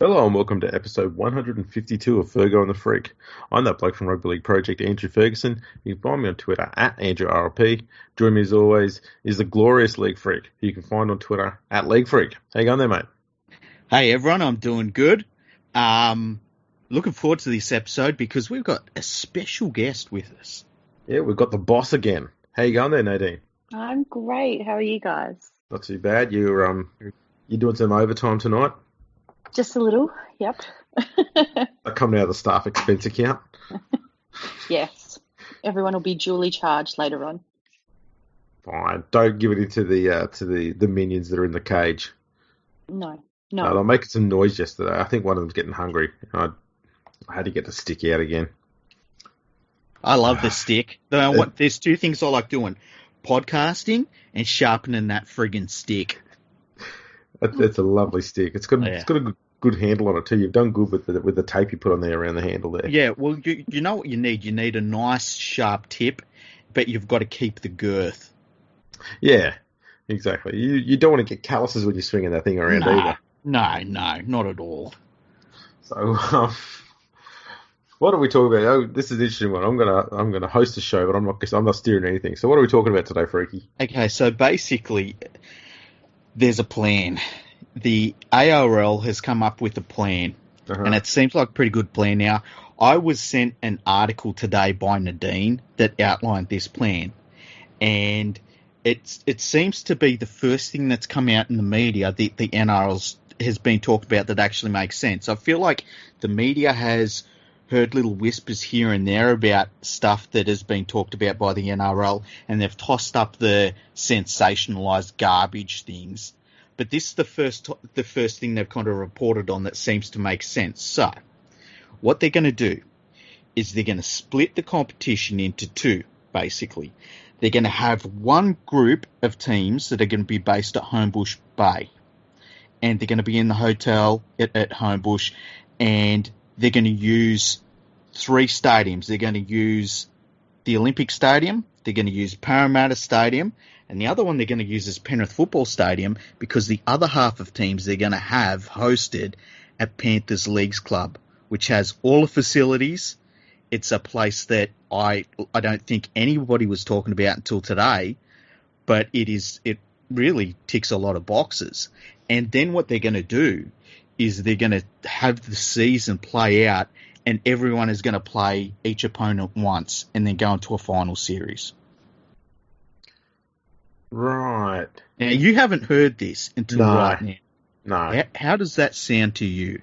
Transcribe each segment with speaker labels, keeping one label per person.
Speaker 1: Hello and welcome to episode 152 of Fergo and the Freak. I'm that bloke from Rugby League Project, Andrew Ferguson. You can find me on Twitter at AndrewRLP. Join me as always is the glorious League Freak, who you can find on Twitter at League Freak. How you going there, mate?
Speaker 2: Hey everyone, I'm doing good. Looking forward to this episode because we've got a special guest with us.
Speaker 1: Yeah, we've got the boss again. How you going there, Nadine?
Speaker 3: I'm great. How are you guys?
Speaker 1: Not too bad. You're doing some overtime tonight?
Speaker 3: Just a little, yep.
Speaker 1: Coming out of the staff expense account?
Speaker 3: Yes. Everyone will be duly charged later on.
Speaker 1: Fine. Don't give it into the minions that are in the cage.
Speaker 3: No.
Speaker 1: They're making some noise yesterday. I think one of them's getting hungry. I had to get the stick out again.
Speaker 2: I love the stick. There's two things I like doing. Podcasting and sharpening that friggin' stick.
Speaker 1: It's a lovely stick. It's got a good handle on it too. You've done good with the tape you put on there around the handle there.
Speaker 2: Yeah, well, you know what you need? You need a nice sharp tip, but you've got to keep the girth. Yeah,
Speaker 1: exactly. You don't want to get calluses when you're swinging that thing around either.
Speaker 2: No, not at all.
Speaker 1: So, what are we talking about? Oh, this is an interesting one. I'm gonna host a show, but I'm not steering anything. So, what are we talking about today, Freaky?
Speaker 2: Okay, so basically, there's a plan. The ARL has come up with a plan, and it seems like a pretty good plan. Now, I was sent an article today by Nadine that outlined this plan, and it seems to be the first thing that's come out in the media. The NRL has been talked about that actually makes sense. I feel like the media has heard little whispers here and there about stuff that has been talked about by the NRL, and they've tossed up the sensationalised garbage things. But this is the first thing they've kind of reported on that seems to make sense. So, what they're going to do is they're going to split the competition into two, basically. They're going to have one group of teams that are going to be based at Homebush Bay, and they're going to be in the hotel at Homebush, and they're going to use three stadiums. They're going to use the Olympic Stadium, they're going to use Parramatta Stadium, and the other one they're going to use is Penrith Football Stadium, because the other half of teams they're going to have hosted at Panthers Leagues Club, which has all the facilities. It's a place that I don't think anybody was talking about until today, but it really ticks a lot of boxes. And then what they're going to do is they're going to have the season play out, and everyone is going to play each opponent once and then go into a final series.
Speaker 1: Right.
Speaker 2: Now, you haven't heard this until right now.
Speaker 1: No.
Speaker 2: How does that sound to you?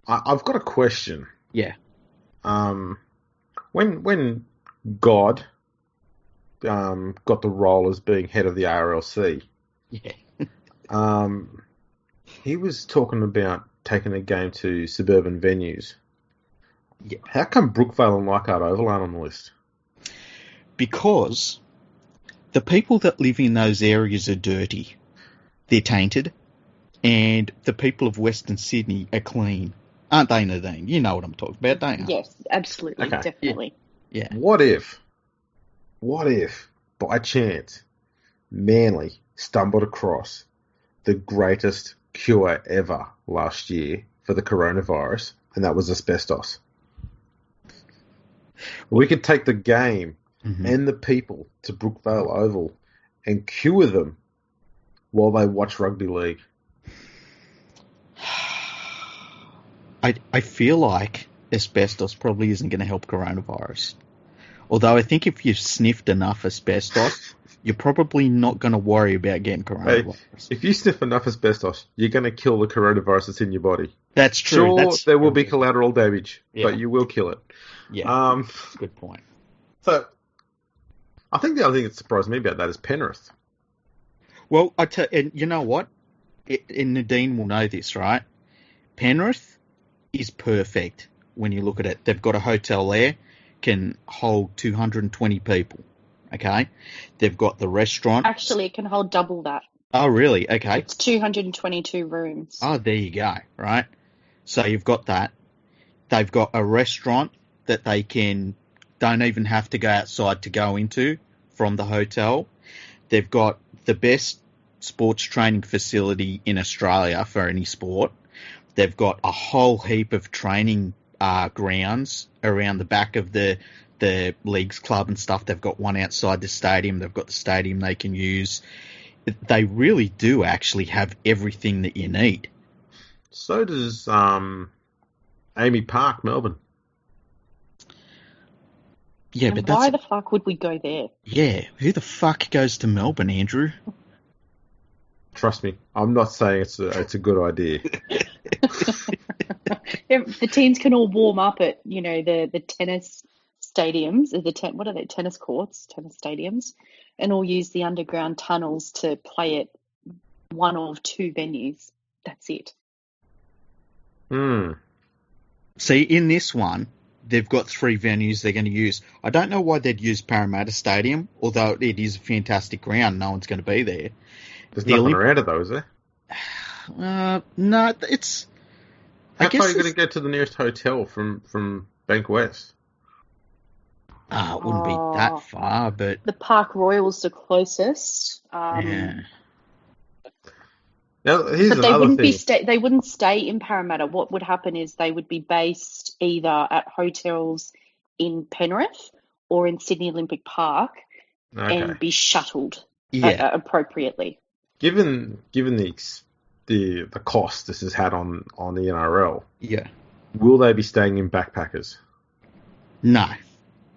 Speaker 1: I've got a question.
Speaker 2: Yeah.
Speaker 1: When God got the role as being head of the RLC, he was talking about taking the game to suburban venues.
Speaker 2: Yeah.
Speaker 1: How come Brookvale and Leichhardt Oval aren't on the list?
Speaker 2: Because the people that live in those areas are dirty. They're tainted. And the people of Western Sydney are clean. Aren't they, Nadine? You know what I'm talking about, don't you?
Speaker 3: Yes, absolutely,
Speaker 1: okay.
Speaker 3: Definitely.
Speaker 2: Yeah.
Speaker 1: What if, by chance, Manly stumbled across the greatest cure ever last year for the coronavirus, and that was asbestos? We could take the game and the people to Brookvale Oval and cure them while they watch rugby league.
Speaker 2: I feel like asbestos probably isn't going to help coronavirus. Although I think if you've sniffed enough asbestos, you're probably not going to worry about getting coronavirus.
Speaker 1: Hey, if you sniff enough asbestos, you're going to kill the coronavirus that's in your body.
Speaker 2: That's true.
Speaker 1: Sure, there will be collateral damage, but you will kill it.
Speaker 2: Yeah, good point.
Speaker 1: So, I think the other thing that surprised me about that is Penrith.
Speaker 2: Well, and you know what? And Nadine will know this, right? Penrith is perfect when you look at it. They've got a hotel there, can hold 220 people, okay? They've got the restaurant.
Speaker 3: Actually, it can hold double that.
Speaker 2: Oh, really? Okay.
Speaker 3: It's 222 rooms.
Speaker 2: Oh, there you go, right? So you've got that. They've got a restaurant that they don't even have to go outside to go into from the hotel. They've got the best sports training facility in Australia for any sport. They've got a whole heap of training grounds around the back of the league's club and stuff. They've got one outside the stadium. They've got the stadium they can use. They really do actually have everything that you need.
Speaker 1: So does Amy Park, Melbourne.
Speaker 2: Yeah,
Speaker 3: and
Speaker 2: but
Speaker 3: why the fuck would we go there?
Speaker 2: Yeah, who the fuck goes to Melbourne, Andrew?
Speaker 1: Trust me, I'm not saying it's a good idea.
Speaker 3: The teams can all warm up at, the tennis stadiums, what are they, tennis courts, tennis stadiums, and all use the underground tunnels to play at one of two venues. That's it.
Speaker 2: See, in this one, they've got 3 venues they're going to use. I don't know why they'd use Parramatta Stadium, although it is a fantastic ground. No one's going to be there.
Speaker 1: There's nothing around it, though, is there?
Speaker 2: No, it's...
Speaker 1: How far are you going to get to the nearest hotel from Bank West?
Speaker 2: It wouldn't be that far, but...
Speaker 3: The Park Royal's the closest.
Speaker 2: Yeah.
Speaker 1: Now, here's
Speaker 3: but
Speaker 1: another thing.
Speaker 3: They wouldn't stay in Parramatta. What would happen is they would be based either at hotels in Penrith or in Sydney Olympic Park and be shuttled appropriately.
Speaker 1: Given the cost this has had on the NRL, will they be staying in backpackers?
Speaker 2: No.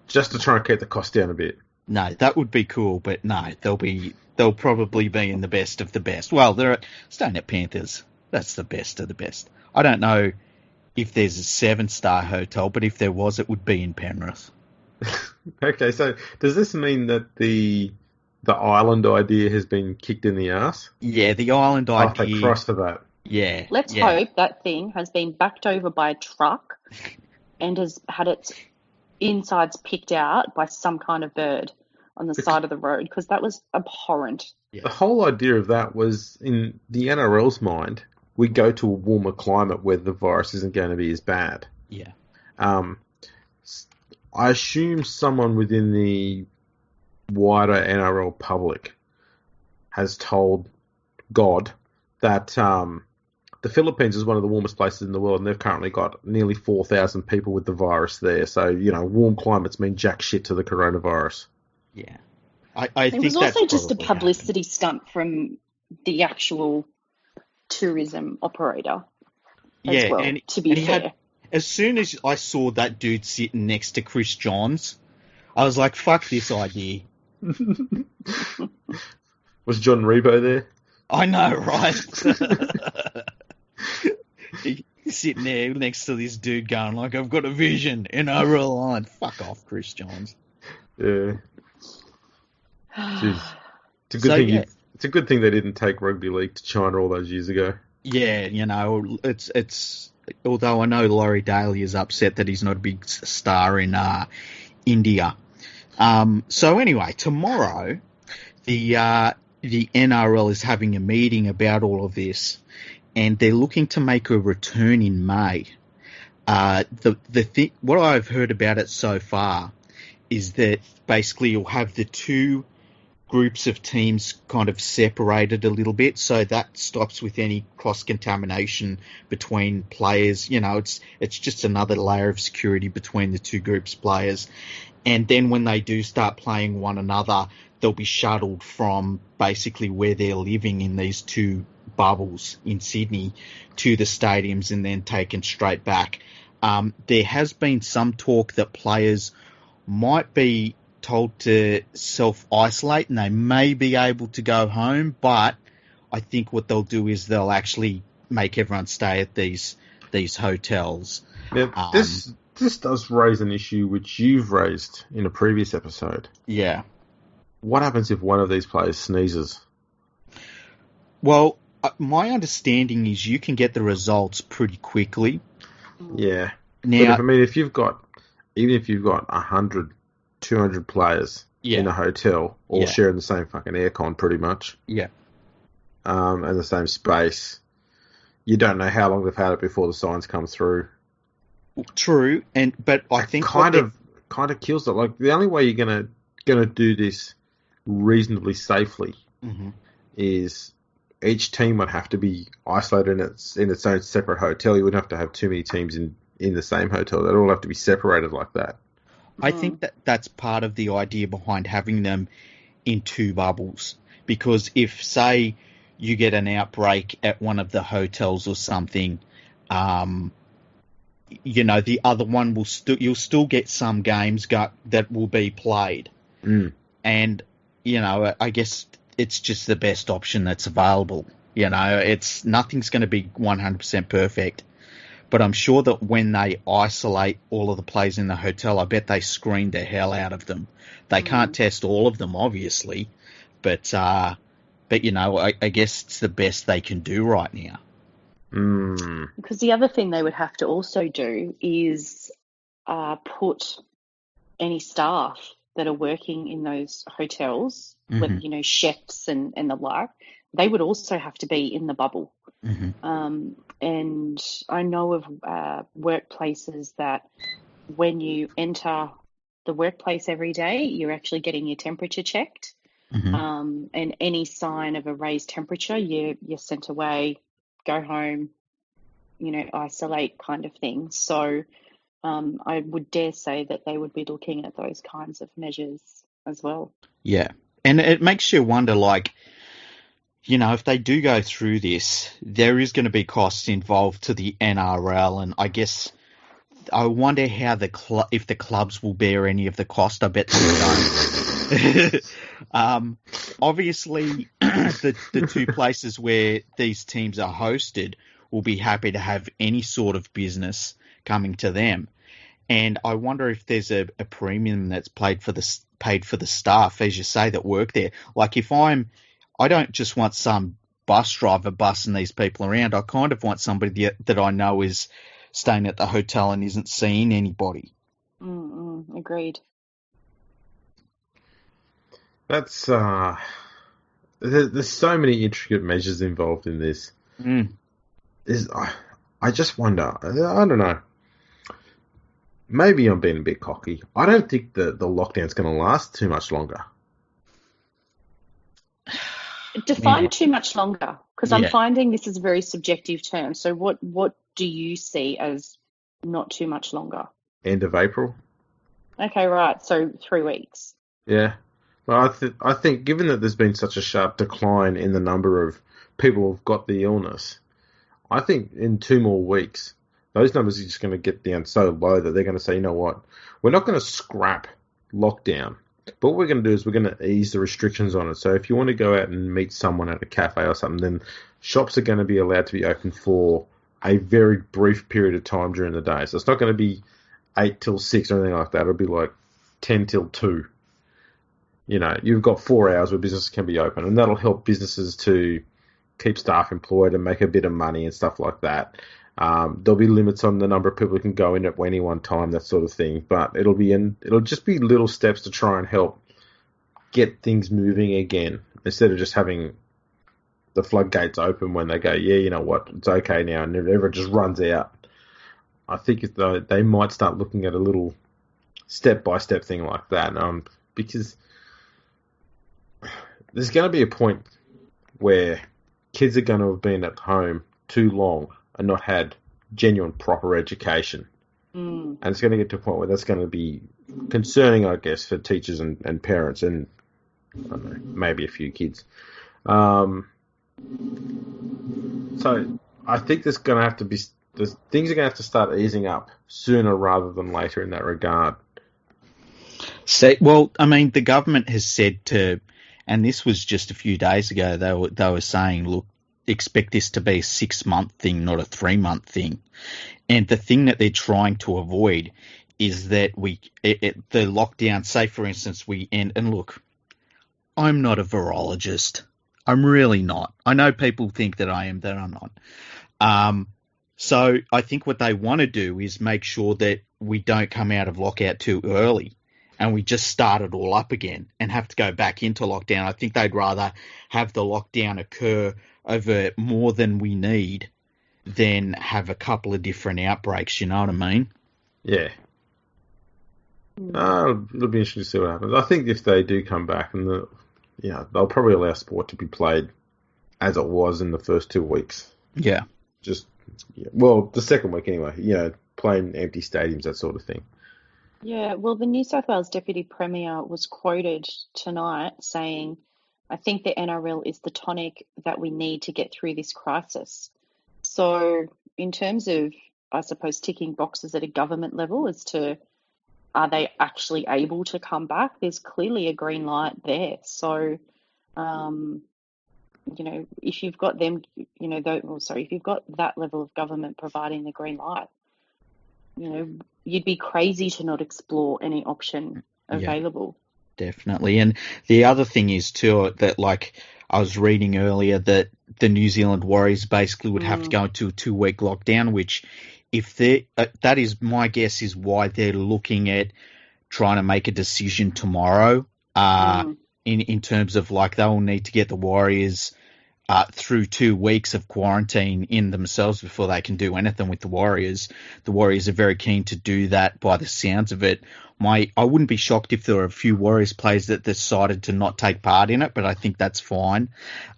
Speaker 1: Just to try and keep the cost down a bit?
Speaker 2: No, that would be cool, but no, they'll probably be in the best of the best. Well, they're staying at Panthers. That's the best of the best. I don't know if there's a 7-star hotel, but if there was, it would be in Penrith.
Speaker 1: Okay, so does this mean that the island idea has been kicked in the ass?
Speaker 2: Yeah, the island idea.
Speaker 1: They crossed to that.
Speaker 2: Yeah.
Speaker 3: Let's hope that thing has been backed over by a truck and has had its insides picked out by some kind of bird on the side of the road, because that was abhorrent.
Speaker 1: Yeah. The whole idea of that was, in the NRL's mind, we go to a warmer climate where the virus isn't going to be as bad.
Speaker 2: Yeah.
Speaker 1: I assume someone within the wider NRL public has told God that the Philippines is one of the warmest places in the world, and they've currently got nearly 4,000 people with the virus there. So, warm climates mean jack shit to the coronavirus.
Speaker 2: Yeah. I think
Speaker 3: it was also just a
Speaker 2: probably
Speaker 3: publicity stunt from the actual tourism operator as well,
Speaker 2: and
Speaker 3: to be fair.
Speaker 2: As soon as I saw that dude sitting next to Chris Johns, I was like, fuck this idea.
Speaker 1: Was John Rebo there?
Speaker 2: I know, right? He's sitting there next to this dude going like, I've got a vision, NRL line. Fuck off, Chris Johns.
Speaker 1: Yeah. Jeez. It's a good thing. It's a good thing they didn't take rugby league to China all those years ago.
Speaker 2: Yeah, it's. Although I know Laurie Daly is upset that he's not a big star in India. So anyway, tomorrow the NRL is having a meeting about all of this, and they're looking to make a return in May. What I've heard about it so far is that basically you'll have the 2 groups of teams kind of separated a little bit, so that stops with any cross-contamination between players. It's just another layer of security between the 2 groups of players. And then when they do start playing one another, they'll be shuttled from basically where they're living in these 2 bubbles in Sydney to the stadiums and then taken straight back. There has been some talk that players might be told to self-isolate and they may be able to go home, but I think what they'll do is they'll actually make everyone stay at these hotels.
Speaker 1: Now, this does raise an issue which you've raised in a previous episode.
Speaker 2: Yeah.
Speaker 1: What happens if one of these players sneezes?
Speaker 2: Well, my understanding is you can get the results pretty quickly.
Speaker 1: Yeah.
Speaker 2: Now,
Speaker 1: but if you've got 100, 200 players in a hotel, all sharing the same fucking aircon pretty much.
Speaker 2: Yeah.
Speaker 1: And the same space, you don't know how long they've had it before the signs come through.
Speaker 2: True, but I think
Speaker 1: kind of kills it. Like, the only way you're gonna do this reasonably safely is each team would have to be isolated in its own separate hotel. You wouldn't have to have too many teams in the same hotel. They'd all have to be separated like that.
Speaker 2: I think that's part of the idea behind having them in two bubbles. Because if, say, you get an outbreak at one of the hotels or something, the other one will you'll still get some games that will be played. And, I guess it's just the best option that's available. Nothing's going to be 100% perfect. But I'm sure that when they isolate all of the players in the hotel, I bet they screen the hell out of them. They can't test all of them, obviously, but I guess it's the best they can do right now.
Speaker 3: Because the other thing they would have to also do is put any staff that are working in those hotels, with, chefs and the like, they would also have to be in the bubble. And I know of workplaces that when you enter the workplace every day, you're actually getting your temperature checked. And any sign of a raised temperature, you're sent away, go home, isolate kind of thing. So I would dare say that they would be looking at those kinds of measures as well.
Speaker 2: Yeah. And it makes you wonder, if they do go through this, there is going to be costs involved to the NRL, and I guess I wonder how if the clubs will bear any of the cost. I bet they don't. Obviously, the two places where these teams are hosted will be happy to have any sort of business coming to them, and I wonder if there's a premium that's paid for the staff, as you say, that work there. Like I don't just want some bus driver bussing these people around. I kind of want somebody that I know is staying at the hotel and isn't seeing anybody.
Speaker 3: Agreed.
Speaker 1: That's there's so many intricate measures involved in this. I just wonder. I don't know. Maybe I'm being a bit cocky. I don't think the lockdown's going to last too much longer.
Speaker 3: Define too much longer, because I'm finding this is a very subjective term. So what do you see as not too much longer?
Speaker 1: End of April.
Speaker 3: Okay, right. So 3 weeks.
Speaker 1: Yeah. Well, I think given that there's been such a sharp decline in the number of people who've got the illness, I think in 2 more weeks, those numbers are just going to get down so low that they're going to say, you know what, we're not going to scrap lockdown. But what we're going to do is we're going to ease the restrictions on it. So if you want to go out and meet someone at a cafe or something, then shops are going to be allowed to be open for a very brief period of time during the day. So it's not going to be 8 till 6 or anything like that. It'll be like 10 till 2. You've got 4 hours where business can be open, and that'll help businesses to keep staff employed and make a bit of money and stuff like that. There'll be limits on the number of people who can go in at any one time, that sort of thing. But it'll just be little steps to try and help get things moving again, instead of just having the floodgates open when they go, yeah, you know what, it's okay now, and everyone just runs out. I think they might start looking at a little step-by-step thing like that, because there's going to be a point where kids are going to have been at home too long and not had genuine proper education. And it's going to get to a point where that's going to be concerning, I guess, for teachers and parents and I don't know, maybe a few kids. So I think things are going to have to start easing up sooner rather than later in that regard.
Speaker 2: The government has said and this was just a few days ago, they were saying, look, expect this to be a 6-month thing, not a 3-month thing. And the thing that they're trying to avoid is that the lockdown, say for instance, and look, I'm not a virologist. I'm really not. I know people think that I am, that I'm not. So I think what they want to do is make sure that we don't come out of lockout too early and we just start it all up again and have to go back into lockdown. I think they'd rather have the lockdown occur over more than we need than have a couple of different outbreaks, you know what I mean?
Speaker 1: Yeah. It'll be interesting to see what happens. I think if they do come back, and they'll probably allow sport to be played as it was in the first 2 weeks.
Speaker 2: Yeah.
Speaker 1: The second week anyway, playing empty stadiums, that sort of thing.
Speaker 3: Yeah, well, the New South Wales Deputy Premier was quoted tonight saying, I think the NRL is the tonic that we need to get through this crisis. So, in terms of, I suppose, ticking boxes at a government level as to are they actually able to come back, there's clearly a green light there. So, if you've got them, if you've got that level of government providing the green light, you'd be crazy to not explore any option available.
Speaker 2: Yeah, definitely. And the other thing is too that, like I was reading earlier, that the New Zealand Warriors basically would have to go into a 2-week lockdown, which if they that is my guess is why they're looking at trying to make a decision tomorrow. In terms of like they'll need to get the Warriors through 2 weeks of quarantine in themselves before they can do anything with the Warriors. The Warriors are very keen to do that by the sounds of it. I wouldn't be shocked if there were a few Warriors players that decided to not take part in it, but I think that's fine.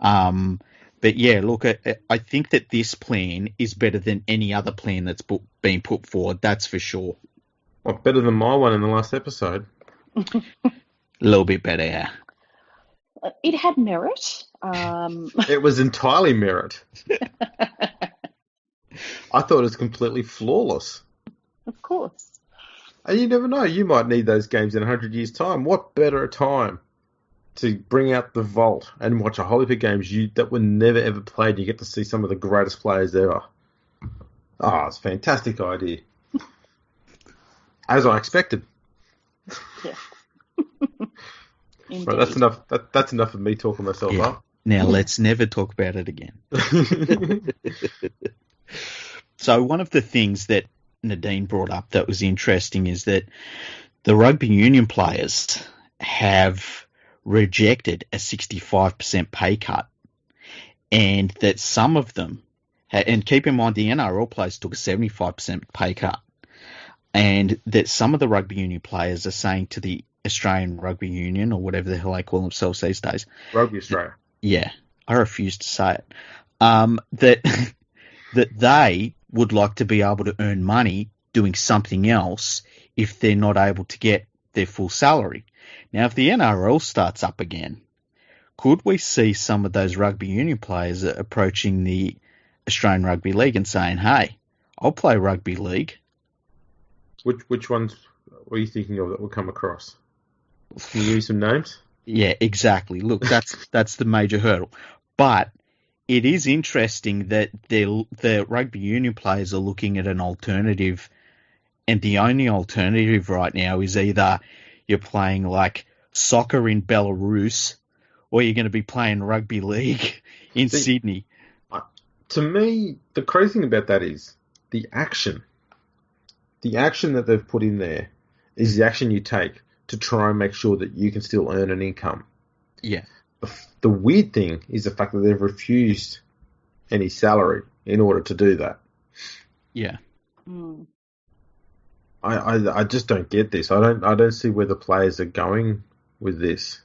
Speaker 2: But yeah, look, I think that this plan is better than any other plan that's been put forward, that's for sure.
Speaker 1: Well, better than my one in the last episode.
Speaker 2: A little bit better, yeah.
Speaker 3: It had merit.
Speaker 1: It was entirely merit. I thought it was completely flawless.
Speaker 3: Of course.
Speaker 1: And you never know, you might need those games in 100 years' time. What better a time to bring out the vault and watch a whole heap of games that were never ever played. You get to see some of the greatest players ever. It's a fantastic idea. As I expected.
Speaker 3: Yeah.
Speaker 1: Right, that's enough. That's enough of me talking myself up.
Speaker 2: Now let's never talk about it again. So one of the things that Nadine brought up that was interesting is that the rugby union players have rejected a 65% pay cut, and that some of them, and keep in mind the NRL players took a 75% pay cut, and that some of the rugby union players are saying to the Australian Rugby Union, or whatever the hell they call themselves these days.
Speaker 1: Rugby Australia.
Speaker 2: Yeah, I refuse to say it. That they would like to be able to earn money doing something else if they're not able to get their full salary. Now, if the NRL starts up again, could we see some of those rugby union players approaching the Australian Rugby League and saying, hey, I'll play rugby league?
Speaker 1: Which ones were you thinking of that will come across? Can you give me some names?
Speaker 2: Yeah, exactly. Look, that's the major hurdle. But it is interesting that the rugby union players are looking at an alternative, and the only alternative right now is either you're playing like soccer in Belarus or you're going to be playing rugby league in Sydney.
Speaker 1: To me, the crazy thing about that is the action. The action that they've put in there is the action you take to try and make sure that you can still earn an income.
Speaker 2: Yeah.
Speaker 1: The weird thing is the fact that they've refused any salary in order to do that.
Speaker 2: Yeah.
Speaker 1: I just don't get this. I don't see where the players are going with this.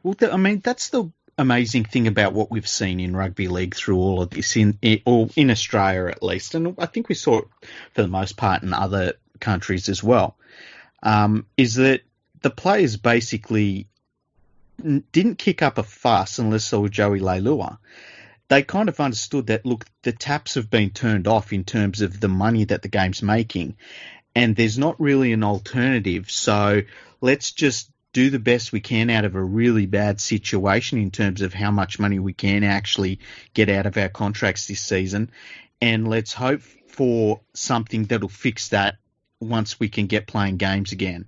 Speaker 2: Well, that's the amazing thing about what we've seen in rugby league through all of this, in Australia at least, and I think we saw it for the most part in other countries as well, is that the players basically didn't kick up a fuss unless they were Joey Leilua. They kind of understood that, look, the taps have been turned off in terms of the money that the game's making, and there's not really an alternative, so let's just do the best we can out of a really bad situation in terms of how much money we can actually get out of our contracts this season, and let's hope for something that'll fix that once we can get playing games again.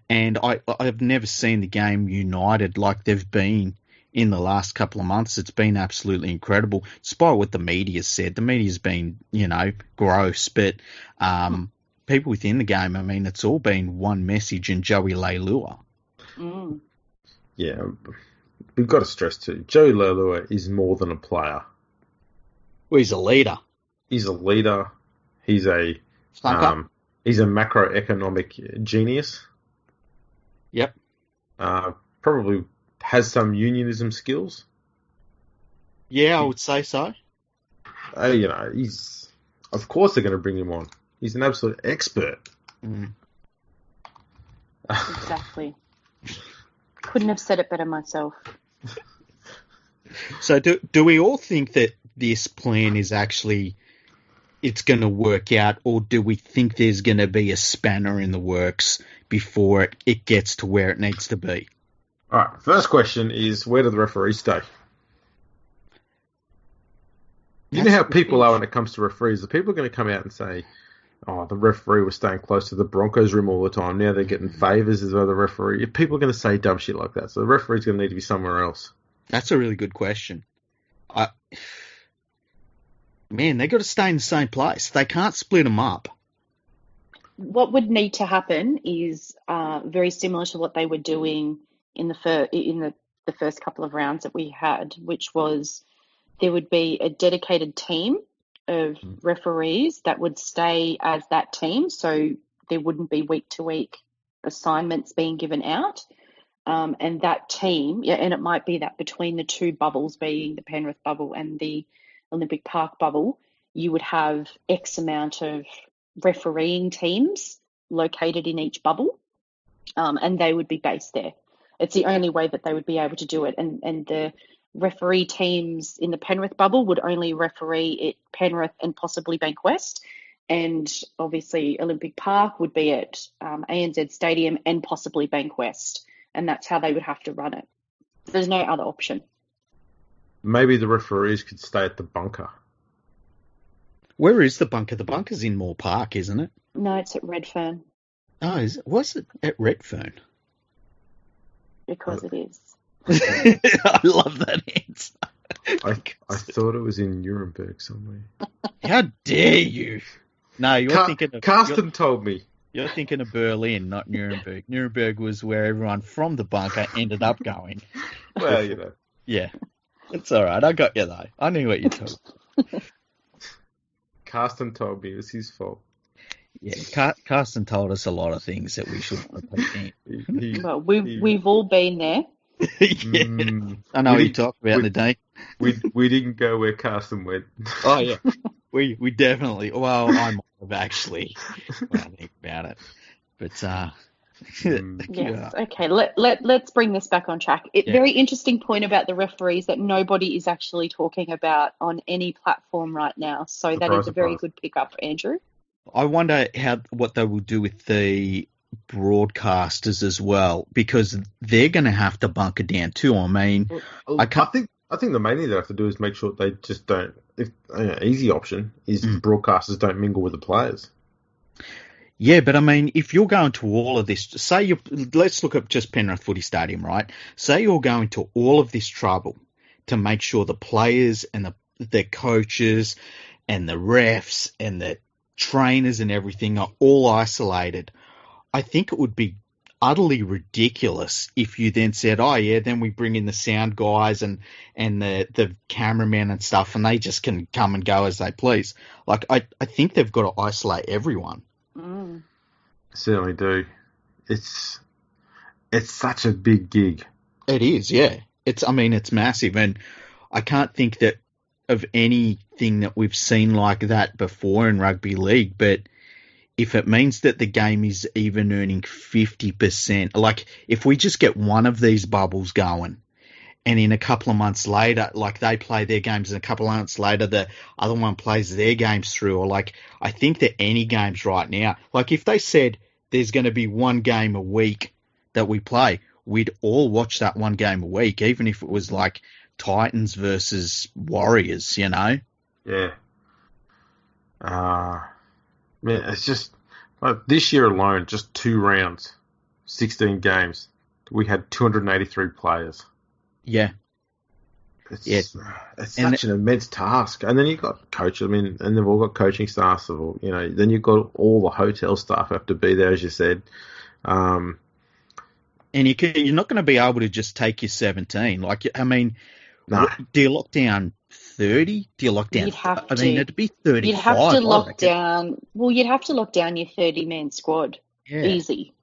Speaker 2: And I've never seen the game united like they've been in the last couple of months. It's been absolutely incredible, despite what the media said. The media's been, gross, but people within the game, it's all been one message and Joey Leilua.
Speaker 1: Yeah, we've got to stress too, Joey Leilua is more than a player.
Speaker 2: Well, he's a leader.
Speaker 1: He's a leader. He's a macroeconomic genius.
Speaker 2: Yep.
Speaker 1: Probably has some unionism skills.
Speaker 2: Yeah, I would say so.
Speaker 1: Of course they're going to bring him on. He's an absolute expert.
Speaker 3: Exactly. Couldn't have said it better myself.
Speaker 2: So do we all think that this plan is actually it's going to work out, or do we think there's going to be a spanner in the works before it gets to where it needs to be?
Speaker 1: All right, first question is, where do the referees stay? You know how people are when it comes to referees. The people are going to come out and say, oh, the referee was staying close to the Broncos room all the time. Now they're getting favours as well, the referee. People are going to say dumb shit like that. So the referee's going to need to be somewhere else.
Speaker 2: That's a really good question. Man, they got to stay in the same place. They can't split them up.
Speaker 3: What would need to happen is very similar to what they were doing in the first couple of rounds that we had, which was there would be a dedicated team of referees that would stay as that team, so there wouldn't be week-to-week assignments being given out. And that team, and it might be that between the two bubbles, being the Penrith bubble and the Olympic Park bubble, you would have X amount of refereeing teams located in each bubble, and they would be based there. It's the only way that they would be able to do it. And the referee teams in the Penrith bubble would only referee at Penrith and possibly Bankwest. And obviously Olympic Park would be at ANZ Stadium and possibly Bankwest. And that's how they would have to run it. There's no other option.
Speaker 1: Maybe the referees could stay at the bunker.
Speaker 2: Where is the bunker? The bunker's in Moore Park, isn't it?
Speaker 3: No, it's at Redfern.
Speaker 2: Oh, was it at Redfern?
Speaker 3: Because it is.
Speaker 2: I love that answer.
Speaker 1: I thought it was in Nuremberg somewhere.
Speaker 2: How dare you? No, you're thinking of...
Speaker 1: Carsten told me.
Speaker 2: You're thinking of Berlin, not Nuremberg. Nuremberg was where everyone from the bunker ended up going.
Speaker 1: Well, you know.
Speaker 2: Yeah. It's all right. I got you, though. I knew what you told.
Speaker 1: Carsten told me it was his fault.
Speaker 2: Yeah, Carsten told us a lot of things that we shouldn't repeat.
Speaker 3: Well, we've all been there.
Speaker 2: Yeah. I know what you talked about in the day.
Speaker 1: We didn't go where Carsten went.
Speaker 2: Oh, yeah. We definitely... Well, I might have actually when I think about it. But,
Speaker 3: yes, okay. Let's bring this back on track. Very interesting point about the referees that nobody is actually talking about on any platform right now. So that is a very good pickup, Andrew.
Speaker 2: I wonder what they will do with the broadcasters as well, because they're going to have to bunker down too. I mean, I think
Speaker 1: the main thing they have to do is make sure they just don't. Easy option is broadcasters don't mingle with the players.
Speaker 2: Yeah, but I mean, if you're going to all of this, let's look at just Penrith Footy Stadium, right? Say you're going to all of this trouble to make sure the players and the coaches and the refs and the trainers and everything are all isolated. I think it would be utterly ridiculous if you then said, oh yeah, then we bring in the sound guys and the cameramen and stuff, and they just can come and go as they please. Like, I think they've got to isolate everyone.
Speaker 1: Certainly do. It's such a big gig.
Speaker 2: It is, yeah. It's massive, and I can't think of anything that we've seen like that before in rugby league. But if it means that the game is even earning 50%, like if we just get one of these bubbles going, and in a couple of months later, like they play their games, and a couple of months later the other one plays their games through, or like I think that any games right now, like if they said there's going to be one game a week that we play, we'd all watch that one game a week, even if it was like Titans versus Warriors, you know?
Speaker 1: Yeah. Man, it's just like this year alone, just 2 rounds, 16 games, we had 283 players.
Speaker 2: Yeah.
Speaker 1: It's such an immense task. And then you've got coaches, and they've all got coaching staff, then you've got all the hotel staff have to be there, as you said.
Speaker 2: And you're not going to be able to just take your 17. Like, I mean, do you lock down 30? Do you lock down?
Speaker 3: You'd have to.
Speaker 2: I mean, it'd be 35.
Speaker 3: You'd have to lock down. Well, you'd have to lock down your 30-man squad. Yeah. Easy.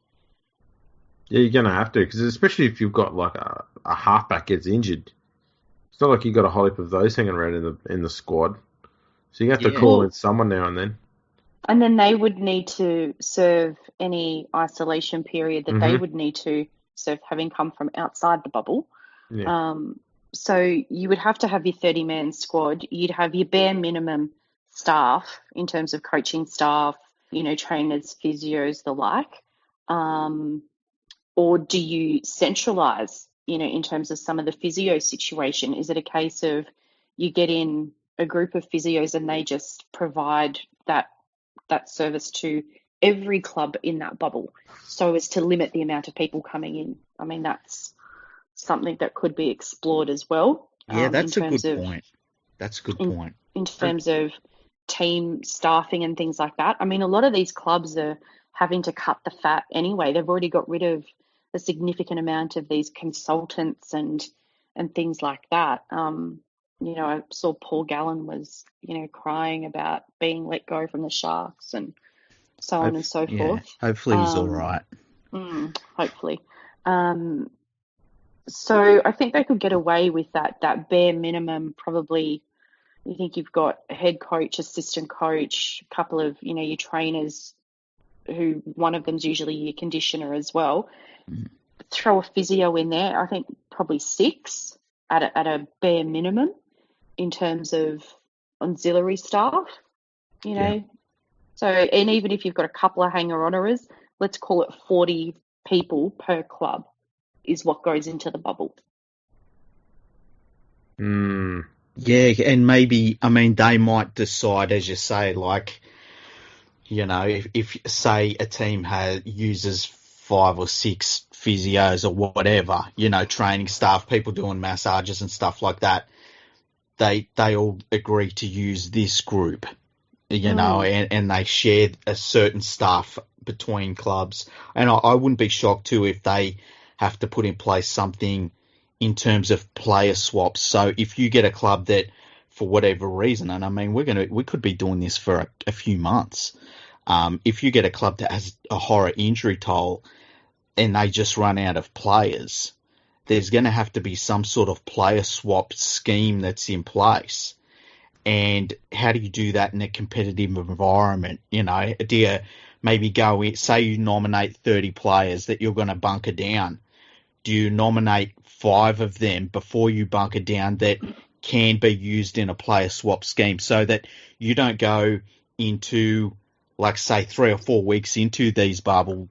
Speaker 1: Yeah, you're going to have to, because especially if you've got like a halfback gets injured, It's not like you got a whole heap of those hanging around in the squad. So you have to
Speaker 2: Yeah.
Speaker 1: call in someone now and then.
Speaker 3: And then they would need to serve any isolation period that they would need to serve, having come from outside the bubble.
Speaker 1: Yeah.
Speaker 3: So you would have to have your 30-man squad. You'd have your bare minimum staff in terms of coaching staff, trainers, physios, the like. Or do you centralise, in terms of some of the physio situation? Is it a case of you get in a group of physios and they just provide that service to every club in that bubble so as to limit the amount of people coming in? I mean, that's something that could be explored as well.
Speaker 2: Yeah, that's a good point. That's a good point.
Speaker 3: In terms of team staffing and things like that. I mean, a lot of these clubs are having to cut the fat anyway. They've already got rid of a significant amount of these consultants and things like that. I saw Paul Gallen was, crying about being let go from the Sharks and so on and so forth.
Speaker 2: Hopefully he's all right.
Speaker 3: Hopefully. So I think they could get away with that bare minimum. Probably, you think you've got a head coach, assistant coach, a couple of, your trainers, who one of them's usually your conditioner as well. Throw a physio in there. I think probably 6 at a bare minimum in terms of auxiliary staff, So, and even if you've got a couple of hanger-oners, let's call it 40 people per club is what goes into the bubble.
Speaker 2: Yeah, and maybe, they might decide, as you say, like, if say a team uses 5 or 6 physios or whatever, training staff, people doing massages and stuff like that, they all agree to use this group, and they share a certain staff between clubs. And I wouldn't be shocked too if they have to put in place something in terms of player swaps. So if you get a club that, for whatever reason, and we could be doing this for a few months. If you get a club that has a horror injury toll and they just run out of players, there's going to have to be some sort of player swap scheme that's in place. And how do you do that in a competitive environment? Do you maybe go in, say you nominate 30 players that you're going to bunker down? Do you nominate 5 of them before you bunker down that can be used in a player swap scheme, so that you don't go into, like, say, 3 or 4 weeks into these bubble,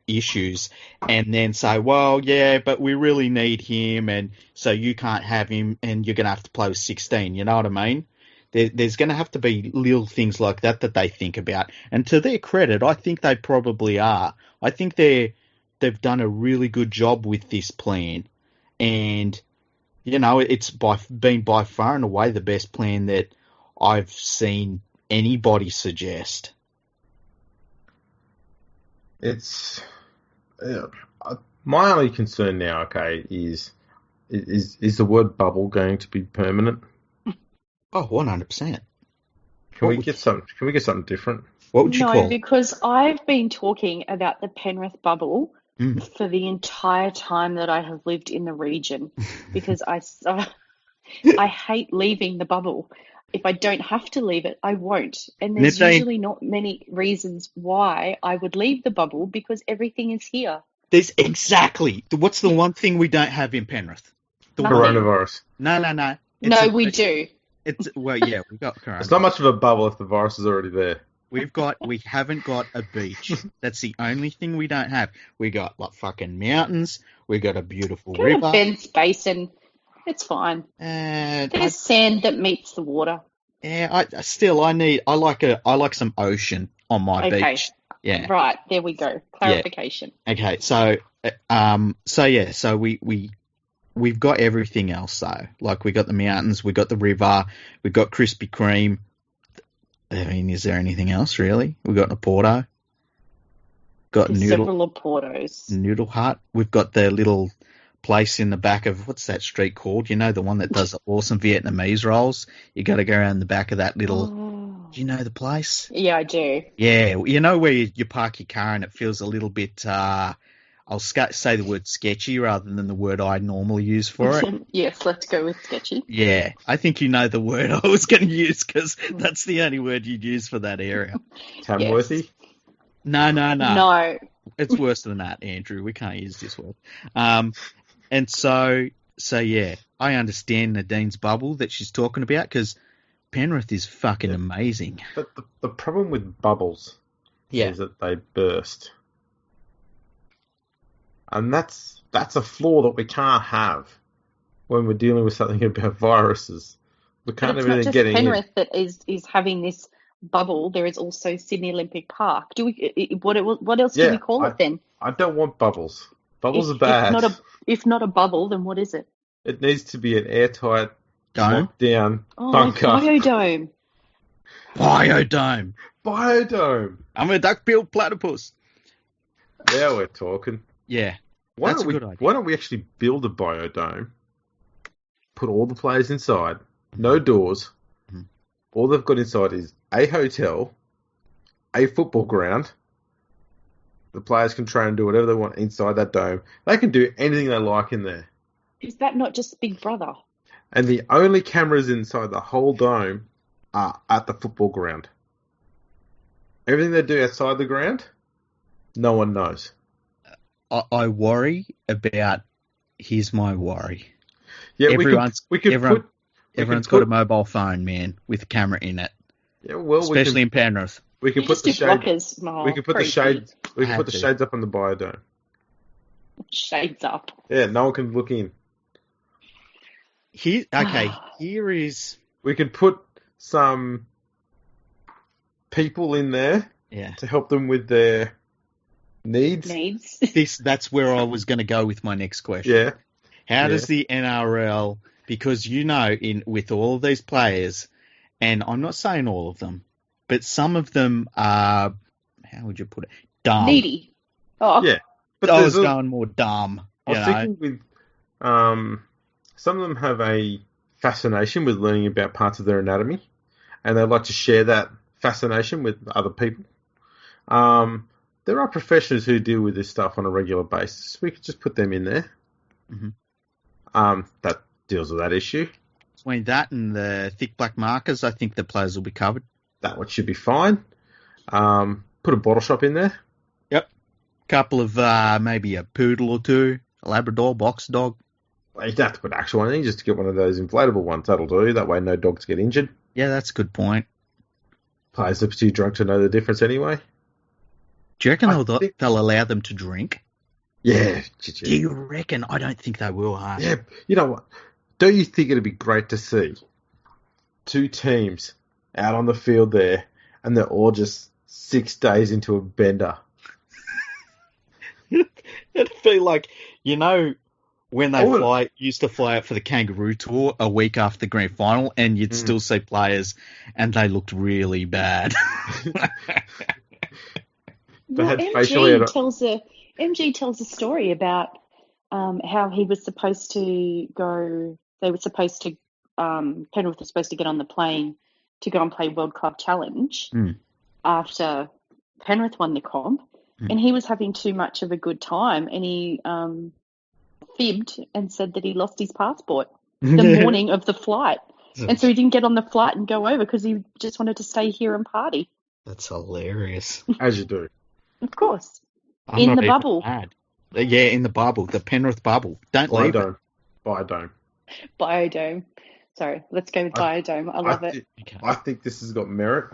Speaker 2: issues, and then say, well, yeah, but we really need him, and so you can't have him, and you're going to have to play with 16, you know what I mean? There's going to have to be little things like that they think about. And to their credit, I think they probably are. I think they've done a really good job with this plan. And, it's been by far and away the best plan that I've seen anybody suggest.
Speaker 1: It's my only concern now, is the word bubble going to be permanent?
Speaker 2: Oh, 100%.
Speaker 1: Can we get something different?
Speaker 2: What would you call it?
Speaker 3: No, because I've been talking about the Penrith bubble for the entire time that I have lived in the region, because I hate leaving the bubble. If I don't have to leave it, I won't. And there's usually not many reasons why I would leave the bubble, because everything is here.
Speaker 2: There's exactly. What's the one thing we don't have in Penrith?
Speaker 1: Coronavirus.
Speaker 2: No.
Speaker 3: No, we do.
Speaker 2: We've got coronavirus.
Speaker 1: It's not much of a bubble if the virus is already there.
Speaker 2: We haven't got a beach. That's the only thing we don't have. We got, like, fucking mountains. We got a beautiful river.
Speaker 3: A Ben's Basin. It's fine. There's sand that meets the water.
Speaker 2: Yeah, I like some ocean on my beach. Yeah.
Speaker 3: Right, there we go. Clarification.
Speaker 2: Yeah. Okay, so we've got everything else though. Like, we got the mountains, we got the river, we got Krispy Kreme. I mean, is there anything else really? We got Oporto. Got
Speaker 3: several Oportos.
Speaker 2: Noodle Hut. We've got the little place in the back of, what's that street called? The one that does the awesome Vietnamese rolls. You got to go around the back of that little. Do you know the place?
Speaker 3: Yeah, I do.
Speaker 2: Yeah, where you park your car and it feels a little bit. I I'll say the word sketchy rather than the word I normally use for it.
Speaker 3: Yes, let's go with sketchy.
Speaker 2: Yeah, I think you know the word I was going to use because that's the only word you'd use for that area.
Speaker 1: Tamworthy?
Speaker 2: No.
Speaker 3: No.
Speaker 2: It's worse than that, Andrew. We can't use this word. And so yeah, I understand Nadine's bubble that she's talking about because Penrith is fucking amazing.
Speaker 1: But the problem with bubbles is that they burst. And that's a flaw that we can't have when we're dealing with something about viruses. We can't
Speaker 3: But
Speaker 1: have
Speaker 3: it's not
Speaker 1: anything
Speaker 3: just
Speaker 1: getting
Speaker 3: Penrith that is having this bubble. There is also Sydney Olympic Park. What else do we call it then?
Speaker 1: I don't want bubbles. Bubbles are bad.
Speaker 3: If not a bubble, then what is it?
Speaker 1: It needs to be an airtight,
Speaker 2: Dome?
Speaker 1: lockdown
Speaker 3: Like
Speaker 1: bunker.
Speaker 3: biodome.
Speaker 1: Biodome.
Speaker 2: I'm a duck-billed platypus.
Speaker 1: Now we're talking.
Speaker 2: Yeah,
Speaker 1: Why
Speaker 2: that's a good idea.
Speaker 1: Why don't we actually build a biodome, put all the players inside, no doors.
Speaker 2: Mhm.
Speaker 1: All they've got inside is a hotel, a football ground. The players can train and do whatever they want inside that dome. They can do anything they like in there.
Speaker 3: Is that not just Big Brother?
Speaker 1: And the only cameras inside the whole dome are at the football ground. Everything they do outside the ground, no one knows.
Speaker 2: I worry about. Here's my worry.
Speaker 1: Yeah,
Speaker 2: Everyone's got
Speaker 1: put
Speaker 2: a mobile phone, man, with a camera in it.
Speaker 1: Yeah, well,
Speaker 2: especially in Penrith.
Speaker 1: We can
Speaker 3: You
Speaker 1: put
Speaker 3: just
Speaker 1: the
Speaker 3: do
Speaker 1: shade.
Speaker 3: blockers.
Speaker 1: We can put the
Speaker 3: Creepy.
Speaker 1: shades. We can
Speaker 2: Had
Speaker 1: put the
Speaker 2: to.
Speaker 1: shades up on the biodome.
Speaker 3: Shades up.
Speaker 1: Yeah, no one can look in.
Speaker 2: Here is.
Speaker 1: We can put some people in there to help them with their needs.
Speaker 2: That's where I was going to go with my next question.
Speaker 1: Yeah.
Speaker 2: How does the NRL, because with all of these players, and I'm not saying all of them, but some of them are, how would you put it, dumb.
Speaker 3: Needy. Oh.
Speaker 1: Yeah. But
Speaker 2: I was going more dumb.
Speaker 1: I was thinking with, some of them have a fascination with learning about parts of their anatomy, and they like to share that fascination with other people. There are professionals who deal with this stuff on a regular basis. We could just put them in there.
Speaker 2: Mm-hmm.
Speaker 1: That deals with that issue.
Speaker 2: Between that and the thick black markers, I think the players will be covered. That
Speaker 1: one should be fine. Put a bottle shop in there.
Speaker 2: Yep. Couple of maybe a poodle or two, a Labrador, box dog.
Speaker 1: Well, you don't have to put actual one in, just to get one of those inflatable ones. That'll do. That way no dogs get injured.
Speaker 2: Yeah, that's a good point.
Speaker 1: Players are too drunk to know the difference anyway.
Speaker 2: Do you reckon they'll allow them to drink?
Speaker 1: Yeah.
Speaker 2: Do you reckon? I don't think they will, huh?
Speaker 1: Yeah. You know what? Don't you think it'd be great to see two teams out on the field there, and they're all just 6 days into a bender?
Speaker 2: It'd feel like, when they used to fly out for the Kangaroo Tour a week after the grand final, and you'd still see players, and they looked really bad.
Speaker 3: Well, MG tells a story about how he was supposed to go. They were supposed to. Penrith was supposed to get on the plane to go and play World Club Challenge after Penrith won the comp, and he was having too much of a good time, and he fibbed and said that he lost his passport the morning of the flight, and so he didn't get on the flight and go over because he just wanted to stay here and party.
Speaker 2: That's hilarious.
Speaker 1: As you do.
Speaker 3: Of course. In the bubble.
Speaker 2: Yeah, in the bubble. The Penrith bubble. Don't leave it.
Speaker 3: Biodome. Sorry, let's go with biodome. I love it.
Speaker 1: I think this has got merit.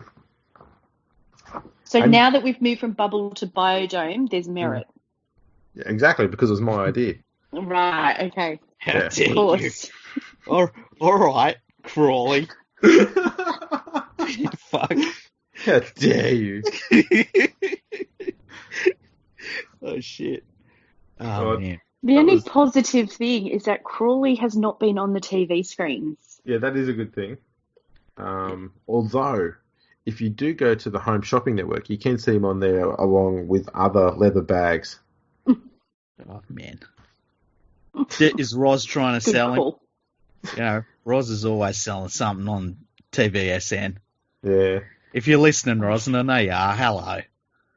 Speaker 3: So now that we've moved from bubble to biodome, there's merit.
Speaker 1: Yeah, exactly, because it was my idea.
Speaker 3: Right, okay.
Speaker 2: How dare you? All right, Crawley. Fuck.
Speaker 1: How dare you?
Speaker 2: Oh, shit. Oh, man.
Speaker 3: The only positive thing is that Crawley has not been on the TV screens.
Speaker 1: Yeah, that is a good thing. Although, if you do go to the Home Shopping Network, you can see him on there along with other leather bags.
Speaker 2: Oh, man. Is Roz trying to sell him? Roz is always selling something on TVSN.
Speaker 1: Yeah.
Speaker 2: If you're listening, Roz, and I know you are, hello.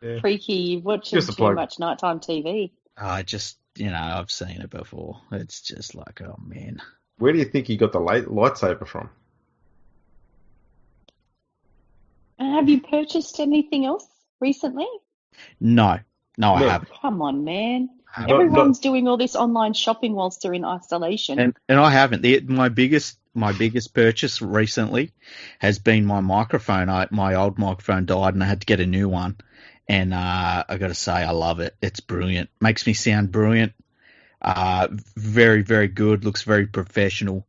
Speaker 3: Yeah. Freaky, you're watching too much nighttime TV.
Speaker 2: I just, I've seen it before. It's just like, oh man.
Speaker 1: Where do you think he got the lightsaber from?
Speaker 3: Have you purchased anything else recently?
Speaker 2: No, I
Speaker 1: No,
Speaker 2: haven't.
Speaker 3: Come on, man.
Speaker 1: not,
Speaker 3: Everyone's doing all this online shopping whilst they're in isolation.
Speaker 2: And I haven't. My biggest purchase recently has been my microphone. My old microphone died, and I had to get a new one. And I got to say, I love it. It's brilliant. Makes me sound brilliant. Very, very good. Looks very professional.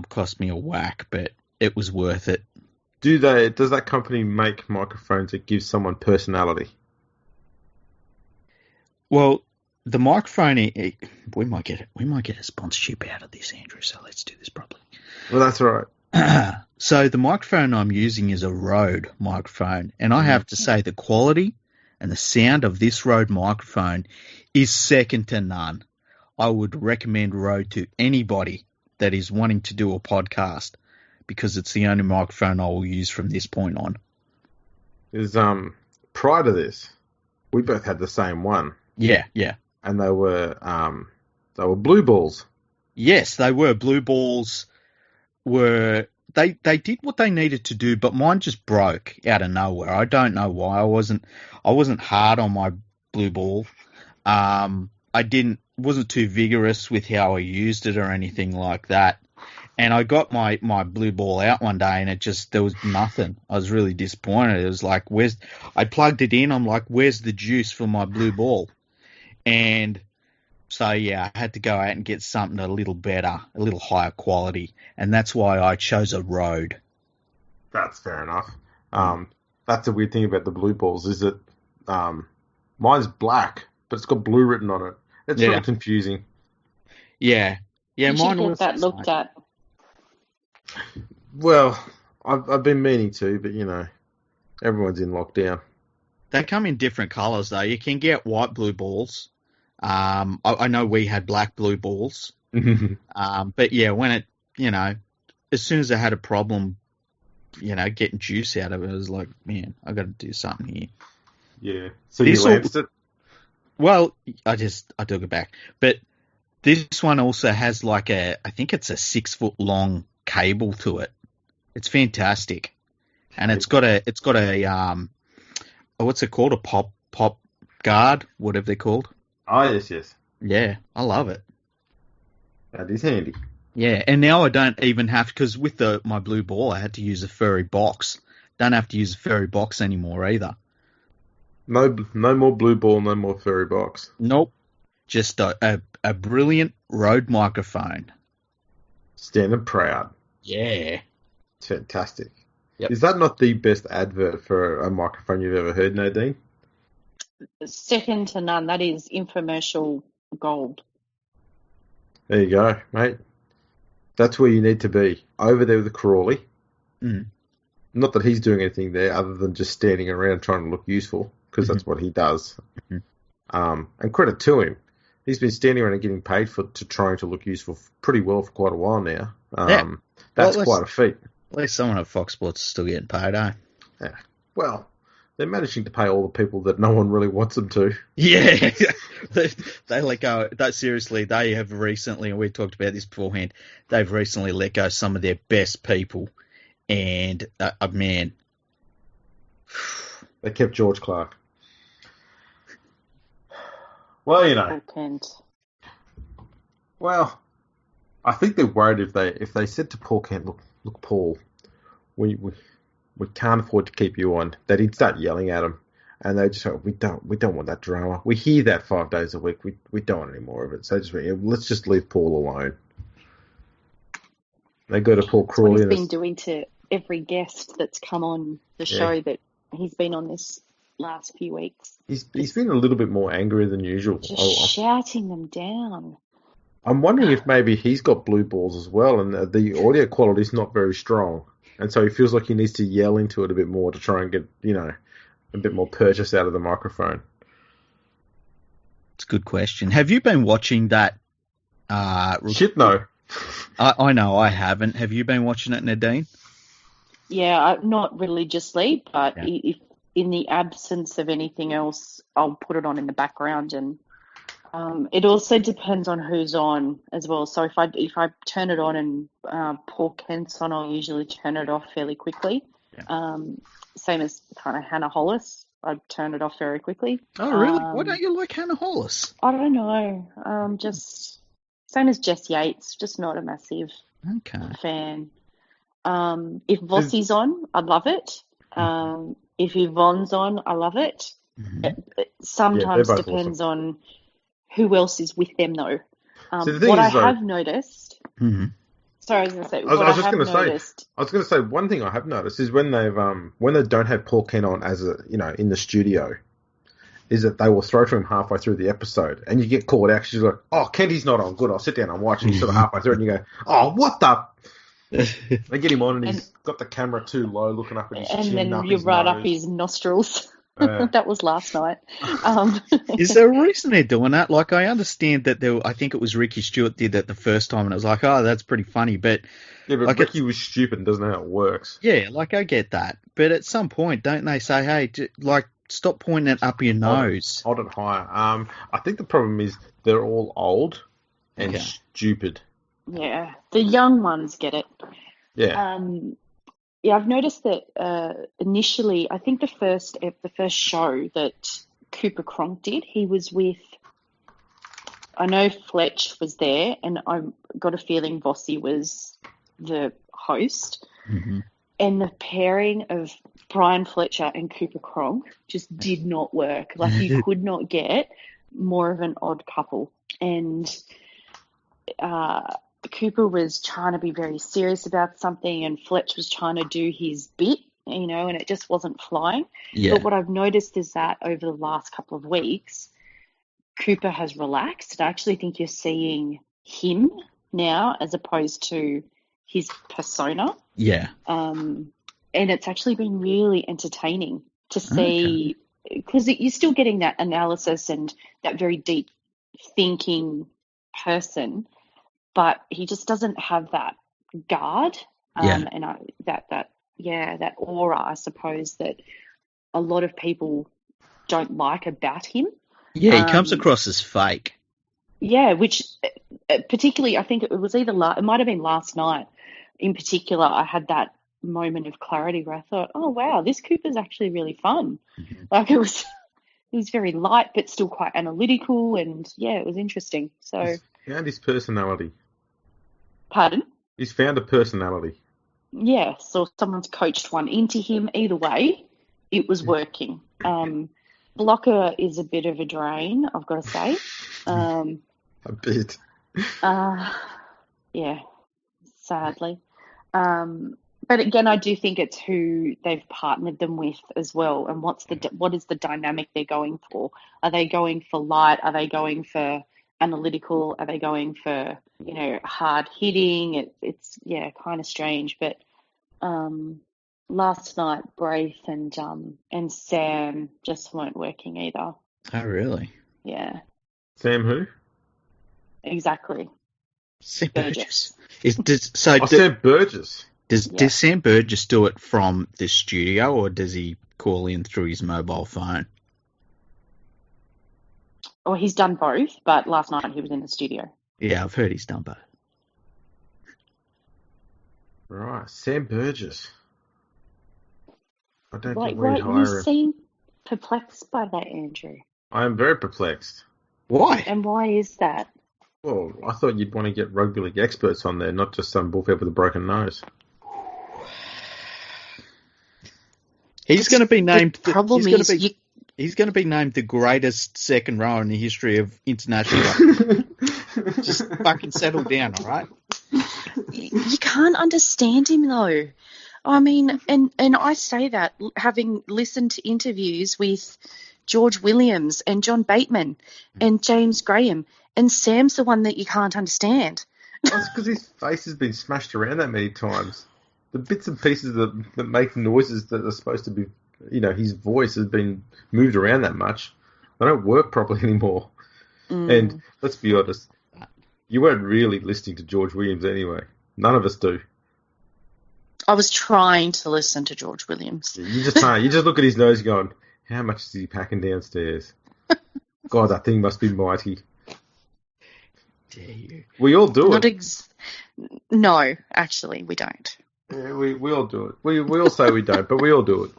Speaker 2: Cost me a whack, but it was worth it.
Speaker 1: Does that company make microphones that give someone personality?
Speaker 2: Well, the microphone, we might get a sponsorship out of this, Andrew. So let's do this properly.
Speaker 1: Well, that's all right.
Speaker 2: So the microphone I'm using is a Rode microphone, and I have to say the quality and the sound of this Rode microphone is second to none. I would recommend Rode to anybody that is wanting to do a podcast because it's the only microphone I will use from this point on.
Speaker 1: Prior to this, we both had the same one.
Speaker 2: Yeah.
Speaker 1: And they were blue balls.
Speaker 2: Yes, they were. Blue balls were they did what they needed to do, but mine just broke out of nowhere. I don't know why. I wasn't hard on my blue ball. I wasn't too vigorous with how I used it or anything like that. And I got my blue ball out one day, and there was nothing. I was really disappointed. It was like, I plugged it in. I'm like, where's the juice for my blue ball? And so, yeah, I had to go out and get something a little better, a little higher quality. And that's why I chose a Rode.
Speaker 1: That's fair enough. That's the weird thing about the blue balls is that mine's black, but it's got blue written on it. It's sort of confusing.
Speaker 2: Yeah. Yeah,
Speaker 3: you
Speaker 2: mine
Speaker 3: should
Speaker 2: was
Speaker 3: get that looked at.
Speaker 1: Well, I've been meaning to, but, everyone's in lockdown.
Speaker 2: They come in different colours, though. You can get white blue balls. I know we had black blue balls. But, yeah, when it, as soon as I had a problem, getting juice out of it, I was like, man, I got to do something here.
Speaker 1: Yeah. So you lanced it?
Speaker 2: Well, I took it back. But this one also has I think it's a 6 foot long cable to it. It's fantastic. And it's got a what's it called? A pop guard, whatever they're called.
Speaker 1: Oh, yes.
Speaker 2: Yeah, I love it.
Speaker 1: That is handy.
Speaker 2: Yeah, and now I don't even have, because with my blue ball, I had to use a furry box. Don't have to use a furry box anymore either.
Speaker 1: No more blue ball, no more furry box.
Speaker 2: Nope. Just a brilliant Rode microphone.
Speaker 1: Standing proud.
Speaker 2: Yeah.
Speaker 1: It's fantastic.
Speaker 2: Yep.
Speaker 1: Is that not the best advert for a microphone you've ever heard, Nadine?
Speaker 3: Second to none. That is infomercial gold.
Speaker 1: There you go, mate. That's where you need to be. Over there with the Crawley.
Speaker 2: Mm.
Speaker 1: Not that he's doing anything there other than just standing around trying to look useful, because that's what he does. And credit to him. He's been standing around and getting paid to trying to look useful pretty well for quite a while now. That's quite a feat.
Speaker 2: At least someone at Fox Sports is still getting paid, eh?
Speaker 1: Yeah. Well, they're managing to pay all the people that no one really wants them to.
Speaker 2: Yeah. they let go. Seriously, they have recently, and we talked about this beforehand, they've recently let go some of their best people. And, man.
Speaker 1: They kept George Clark. Well, Well, I think they're worried if they said to Paul Kent, look, Paul, we can't afford to keep you on, that he'd start yelling at him, and they just go, we don't want that drama. We hear that 5 days a week. We don't want any more of it. So let's just leave Paul alone. They go to Paul Crawley.
Speaker 3: That's what he's been doing to every guest that's come on the show that he's been on this last few weeks.
Speaker 1: He's been a little bit more angry than usual.
Speaker 3: Just shouting them down.
Speaker 1: I'm wondering if maybe he's got blue balls as well, and the audio quality is not very strong, and so he feels like he needs to yell into it a bit more to try and get a bit more purchase out of the microphone.
Speaker 2: It's a good question. Have you been watching that?
Speaker 1: Shit, no.
Speaker 2: I know I haven't. Have you been watching it, Nadine?
Speaker 3: Yeah, not religiously, but if in the absence of anything else, I'll put it on in the background and It also depends on who's on as well. So if I turn it on and Paul Kent's on, I'll usually turn it off fairly quickly.
Speaker 2: Yeah.
Speaker 3: Same as kind of Hannah Hollis. I'd turn it off very quickly.
Speaker 2: Oh, really? Why don't you like Hannah Hollis?
Speaker 3: I don't know. Just same as Jess Yates. Just not a massive fan. If Vossi's on, I love it. If Yvonne's on, I love it. It sometimes depends on who else is with them, though. What I have noticed. Sorry, I was going to say. I
Speaker 1: was going to say one thing I have noticed is when they don't have Paul Kent on as in the studio, is that they will throw to him halfway through the episode, and you get called out. She's like, "Oh, Kenty's not on. Good, I'll sit down and watch." And sort of halfway through, and you go, "Oh, what the." They get him on, and he's got the camera too low, looking up at his chin.
Speaker 3: And then you're right up his nostrils. That was last night.
Speaker 2: Is there a reason they're doing that? Like, I understand that I think it was Ricky Stewart did that the first time, and it was like, oh, that's pretty funny. But
Speaker 1: like, Ricky was stupid and doesn't know how it works.
Speaker 2: Yeah, like, I get that. But at some point, don't they say, hey, stop pointing it up your nose?
Speaker 1: Hold it higher. I think the problem is they're all old and stupid.
Speaker 3: Yeah, the young ones get it.
Speaker 1: Yeah.
Speaker 3: Yeah, I've noticed that initially, I think the first show that Cooper Cronk did, he was with, I know Fletch was there, and I got a feeling Vossi was the host. And the pairing of Brian Fletcher and Cooper Cronk just did not work. Like, you could not get more of an odd couple. And Cooper was trying to be very serious about something, and Fletch was trying to do his bit, and it just wasn't flying.
Speaker 2: Yeah.
Speaker 3: But what I've noticed is that over the last couple of weeks, Cooper has relaxed. And I actually think you're seeing him now as opposed to his persona.
Speaker 2: Yeah.
Speaker 3: And it's actually been really entertaining to see, because you're still getting that analysis and that very deep thinking person, but he just doesn't have that guard, and that aura, I suppose, that a lot of people don't like about him.
Speaker 2: Yeah, he comes across as fake.
Speaker 3: Yeah, which particularly, I think it was it might have been last night in particular, I had that moment of clarity where I thought, oh, wow, this Cooper's actually really fun. Like, it was very light but still quite analytical, and yeah, it was interesting. So
Speaker 1: he's found his personality.
Speaker 3: Pardon?
Speaker 1: He's found a personality.
Speaker 3: Yeah, so someone's coached one into him. Either way, it was working. Blocker is a bit of a drain, I've got to say.
Speaker 1: A bit.
Speaker 3: Yeah, sadly. But again, I do think it's who they've partnered them with as well, and what is the dynamic they're going for? Are they going for light? Are they going for analytical? Are they going for hard hitting? It's kind of strange. But last night, Braith and Sam just weren't working either.
Speaker 2: Oh, really?
Speaker 3: Yeah.
Speaker 1: Sam who?
Speaker 3: Exactly.
Speaker 2: Sam Burgess.
Speaker 1: Sam Burgess.
Speaker 2: Does Sam Burgess do it from the studio, or does he call in through his mobile phone?
Speaker 3: Well, he's done both, but last night he was in the studio.
Speaker 2: Yeah, I've heard he's done both.
Speaker 1: Right, Sam Burgess. I don't think
Speaker 3: we'd hire him. You seem perplexed by that, Andrew.
Speaker 1: I am very perplexed.
Speaker 2: Why?
Speaker 3: And why is that?
Speaker 1: Well, I thought you'd want to get rugby league experts on there, not just some bullfed with a broken nose.
Speaker 2: He's going to be named.
Speaker 3: He's
Speaker 2: going to be named the greatest second rower in the history of international. Just fucking settle down, all right?
Speaker 3: You can't understand him, though. I mean, and I say that having listened to interviews with George Williams and John Bateman and James Graham, and Sam's the one that you can't understand.
Speaker 1: That's because his face has been smashed around that many times. The bits and pieces that make noises that are supposed to be, his voice has been moved around that much. They don't work properly anymore. And let's be honest, you weren't really listening to George Williams anyway. None of us do.
Speaker 3: I was trying to listen to George Williams.
Speaker 1: You just look at his nose going, how much is he packing downstairs? God, that thing must be mighty.
Speaker 2: dare you?
Speaker 1: We all do
Speaker 3: Not
Speaker 1: it.
Speaker 3: No, actually, we don't.
Speaker 1: Yeah, we all do it. We all say we don't, but we all do it.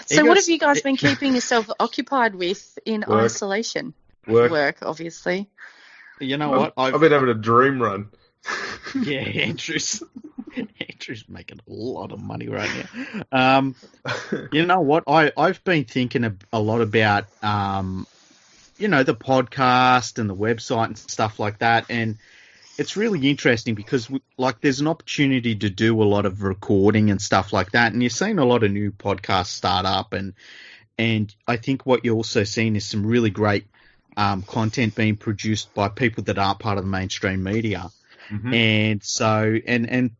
Speaker 3: So what have you guys been keeping yourself occupied with in
Speaker 1: Work.
Speaker 3: isolation?
Speaker 1: Work,
Speaker 3: obviously.
Speaker 2: You know what?
Speaker 1: I've been having a dream run.
Speaker 2: Yeah, Andrew's making a lot of money right now. You know what? I've been thinking a lot about, the podcast and the website and stuff like that. And it's really interesting because, there's an opportunity to do a lot of recording and stuff like that. And you're seeing a lot of new podcasts start up. And I think what you're also seeing is some really great content being produced by people that aren't part of the mainstream media.
Speaker 1: Mm-hmm.
Speaker 2: And so, and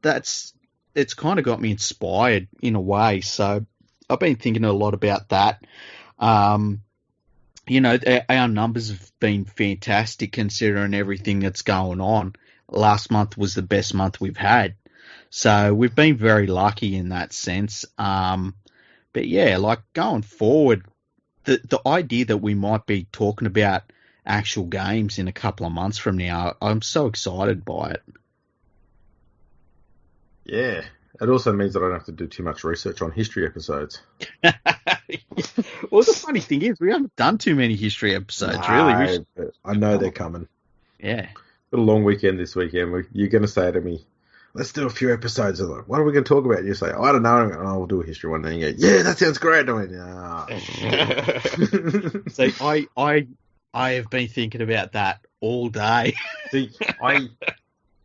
Speaker 2: it's kind of got me inspired in a way. So I've been thinking a lot about that. Our numbers have been fantastic considering everything that's going on. Last month was the best month we've had. So we've been very lucky in that sense. But yeah, going forward, the idea that we might be talking about actual games in a couple of months from now, I'm so excited by it.
Speaker 1: Yeah. It also means that I don't have to do too much research on history episodes.
Speaker 2: Well, the funny thing is, we haven't done too many history episodes, really.
Speaker 1: But I know they're coming.
Speaker 2: Yeah.
Speaker 1: Got a long weekend this weekend. You're going to say to me, let's do a few episodes of it. What are we going to talk about? And you say, I don't know. Oh, we'll do a history one. Then you go, yeah, that sounds great. I went,
Speaker 2: So I have been thinking about that all day.
Speaker 1: See,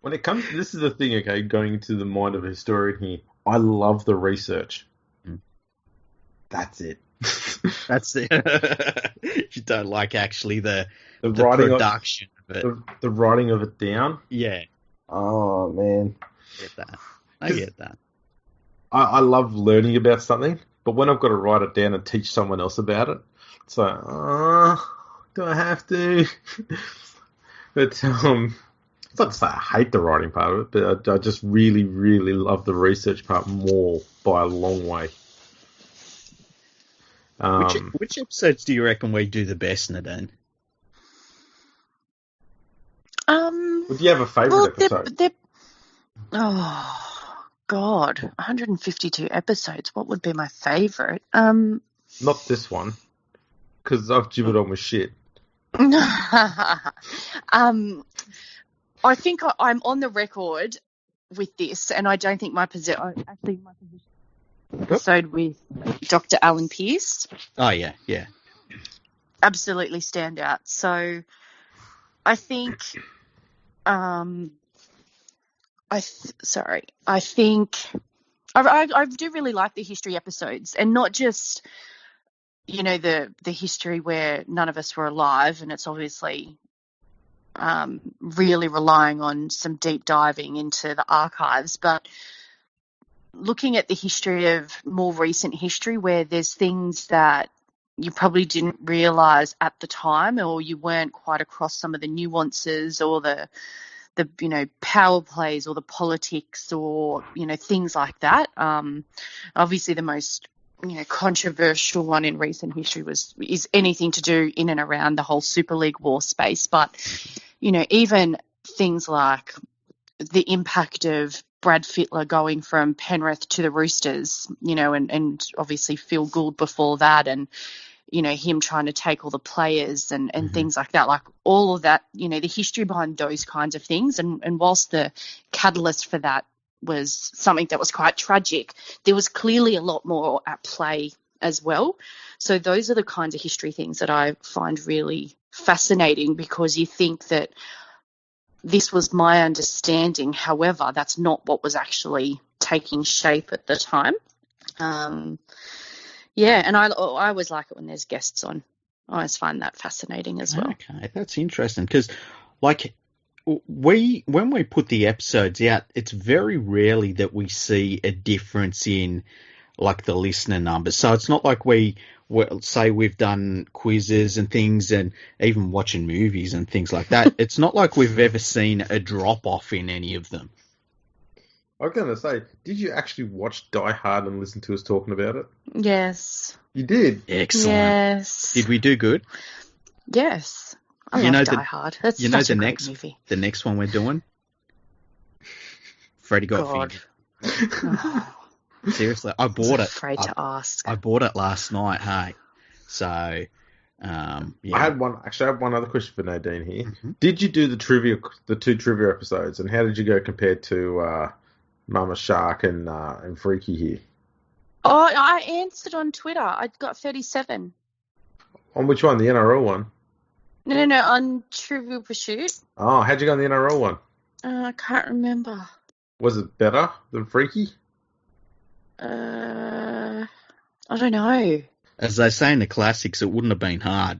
Speaker 1: when it comes, this is the thing, okay, going into the mind of a historian here, I love the research. That's it.
Speaker 2: That's it. You don't like actually the
Speaker 1: writing
Speaker 2: production of it.
Speaker 1: The writing of it down.
Speaker 2: Yeah.
Speaker 1: Oh, man.
Speaker 2: I get that.
Speaker 1: I love learning about something, but when I've got to write it down and teach someone else about it, it's like, do I have to? But it's not to say I hate the writing part of it, but I just really, really love the research part more by a long way.
Speaker 2: Which episodes do you reckon we do the best, Nadine?
Speaker 1: Do you have a favourite episode?
Speaker 3: Oh, God, 152 episodes. What would be my favourite?
Speaker 1: Not this one, because I've gibbered on with shit.
Speaker 3: I think I'm on the record with this, and I don't think my position episode with Dr. Alan Pearce.
Speaker 2: Oh yeah,
Speaker 3: absolutely stand out. So I think, I do really like the history episodes, and not just the history where none of us were alive, and it's obviously really relying on some deep diving into the archives, but looking at the history of more recent history where there's things that you probably didn't realise at the time, or you weren't quite across some of the nuances or the power plays or the politics or things like that. Obviously the most controversial one in recent history is anything to do in and around the whole Super League war space. But, even things like the impact of Brad Fittler going from Penrith to the Roosters, and obviously Phil Gould before that, and, him trying to take all the players and things like that, like all of that, the history behind those kinds of things. And whilst the catalyst for that was something that was quite tragic, there was clearly a lot more at play as well. So those are the kinds of history things that I find really fascinating, because you think that this was my understanding. However, that's not what was actually taking shape at the time. And I always like it when there's guests on. I always find that fascinating as well.
Speaker 2: Okay, that's interesting, because when we put the episodes out, it's very rarely that we see a difference in the listener numbers. So it's not like say we've done quizzes and things, and even watching movies and things like that. It's not like we've ever seen a drop off in any of them.
Speaker 1: I was going to say, did you actually watch Die Hard and listen to us talking about it?
Speaker 3: Yes.
Speaker 1: You did?
Speaker 2: Excellent.
Speaker 3: Yes.
Speaker 2: Did we do good?
Speaker 3: Yes. I love Die Hard. That's such a great movie.
Speaker 2: The next one we're doing? Freddy got fingered.
Speaker 3: Oh,
Speaker 2: Seriously, I bought it.
Speaker 3: Afraid to ask.
Speaker 2: I bought it last night, hey. So, yeah.
Speaker 1: I have one other question for Nadine here. Mm-hmm. Did you do the two trivia episodes, and how did you go compared to Mama Shark and Freaky here?
Speaker 3: Oh, I answered on Twitter. I got 37.
Speaker 1: On which one? The NRL one?
Speaker 3: No, on Trivial Pursuit.
Speaker 1: Oh, how'd you go on the NRL one?
Speaker 3: I can't remember.
Speaker 1: Was it better than Freaky?
Speaker 3: I don't know.
Speaker 2: As they say in the classics, it wouldn't have been hard.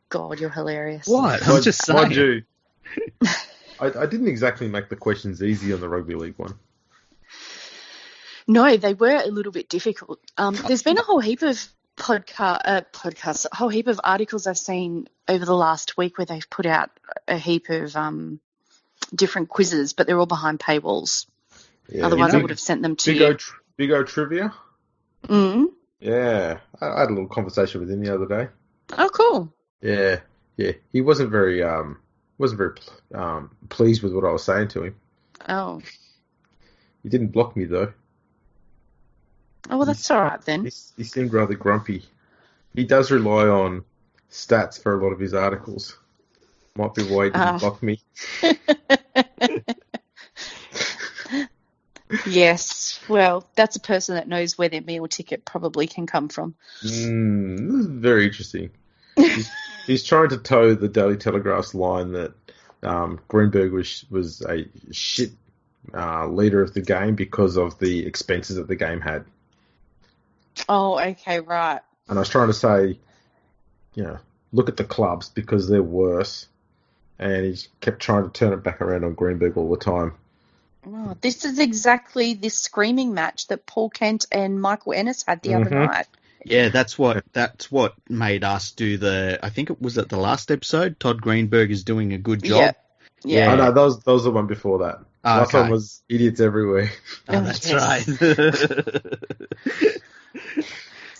Speaker 3: God, you're hilarious.
Speaker 2: What? I'm just saying.
Speaker 1: I didn't exactly make the questions easy on the rugby league one.
Speaker 3: No, they were a little bit difficult. There's been a whole heap of podcasts, a whole heap of articles I've seen over the last week where they've put out a heap of different quizzes, but they're all behind paywalls. Yeah, otherwise, I would have sent them to you.
Speaker 1: Big O Trivia?
Speaker 3: Mm-hmm.
Speaker 1: Yeah, I had a little conversation with him the other day.
Speaker 3: Oh, cool.
Speaker 1: Yeah. He wasn't very pleased with what I was saying to him.
Speaker 3: Oh.
Speaker 1: He didn't block me though.
Speaker 3: Oh, well, that's all right then.
Speaker 1: He seemed rather grumpy. He does rely on stats for a lot of his articles. Might be why he didn't block me.
Speaker 3: Yes, well, that's a person that knows where their meal ticket probably can come from.
Speaker 1: This is very interesting. He's trying to toe the Daily Telegraph's line that Greenberg was a shit leader of the game because of the expenses that the game had.
Speaker 3: Oh, okay, right.
Speaker 1: And I was trying to say, look at the clubs because they're worse. And he kept trying to turn it back around on Greenberg all the time.
Speaker 3: Oh, this is exactly this screaming match that Paul Kent and Michael Ennis had the other night.
Speaker 2: Yeah, that's what made us do I think it was at the last episode. Todd Greenberg is doing a good job.
Speaker 3: Yeah.
Speaker 1: Oh, no, that was the one before that. Last one was Idiots Everywhere.
Speaker 2: Oh, that's right.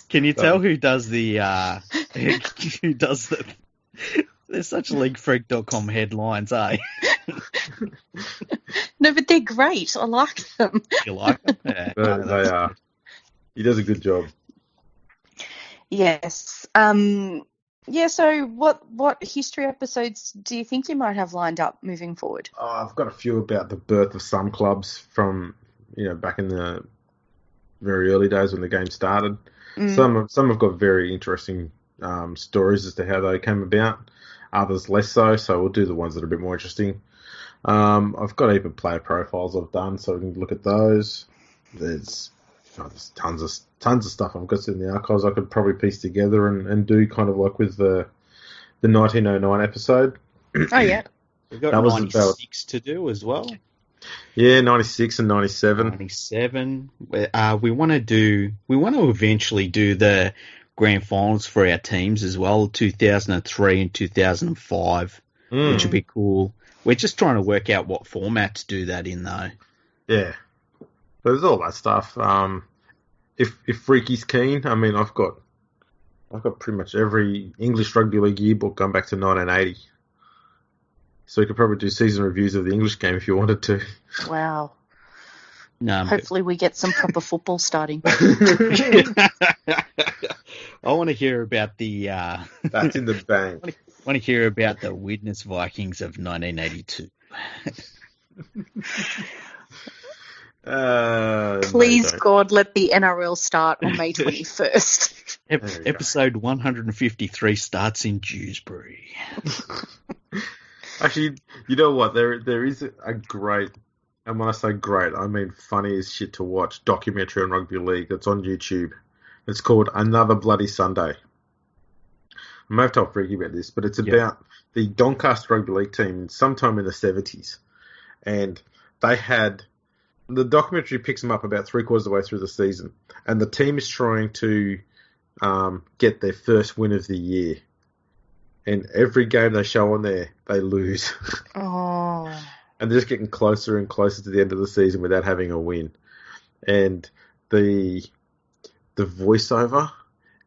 Speaker 2: Can you tell who does the they're such leaguefreak.com headlines, eh?
Speaker 3: No, but they're great. I like them.
Speaker 2: You like them? Yeah.
Speaker 1: They are. He does a good job.
Speaker 3: Yes. So what history episodes do you think you might have lined up moving forward?
Speaker 1: I've got a few about the birth of some clubs from, back in the very early days when the game started. Some have got very interesting stories as to how they came about. Others less so we'll do the ones that are a bit more interesting. I've got even player profiles I've done, so we can look at those. There's tons of stuff I've got in the archives I could probably piece together and do kind of like with the 1909 episode.
Speaker 3: Oh, yeah.
Speaker 2: We've got 96 to do as well.
Speaker 1: Yeah, 96 and 97.
Speaker 2: 97. We want to eventually do the grand finals for our teams as well, 2003 and 2005, which would be cool. We're just trying to work out what format to do that in, though.
Speaker 1: Yeah. There's all that stuff. If Freaky's keen, I mean, I've got pretty much every English Rugby League yearbook going back to 1980. So you could probably do season reviews of the English game if you wanted to.
Speaker 3: Wow.
Speaker 2: No,
Speaker 3: hopefully we get some proper football starting.
Speaker 2: I want to hear about the...
Speaker 1: That's in the bank.
Speaker 2: I want to hear about the Widnes Vikings of 1982.
Speaker 3: Please, God, let the NRL start on May 21st.
Speaker 2: Episode 153 starts in Dewsbury.
Speaker 1: Actually, you know what? There is a great, and when I say great, I mean funny as shit to watch, documentary on rugby league that's on YouTube. It's called Another Bloody Sunday. I may have told Freaky about this, but it's about the Doncaster Rugby League team sometime in the 70s. And they had... The documentary picks them up about 3/4 of the way through the season. And the team is trying to get their first win of the year. And every game they show on there, they lose.
Speaker 3: Oh.
Speaker 1: And they're just getting closer and closer to the end of the season without having a win. And the voiceover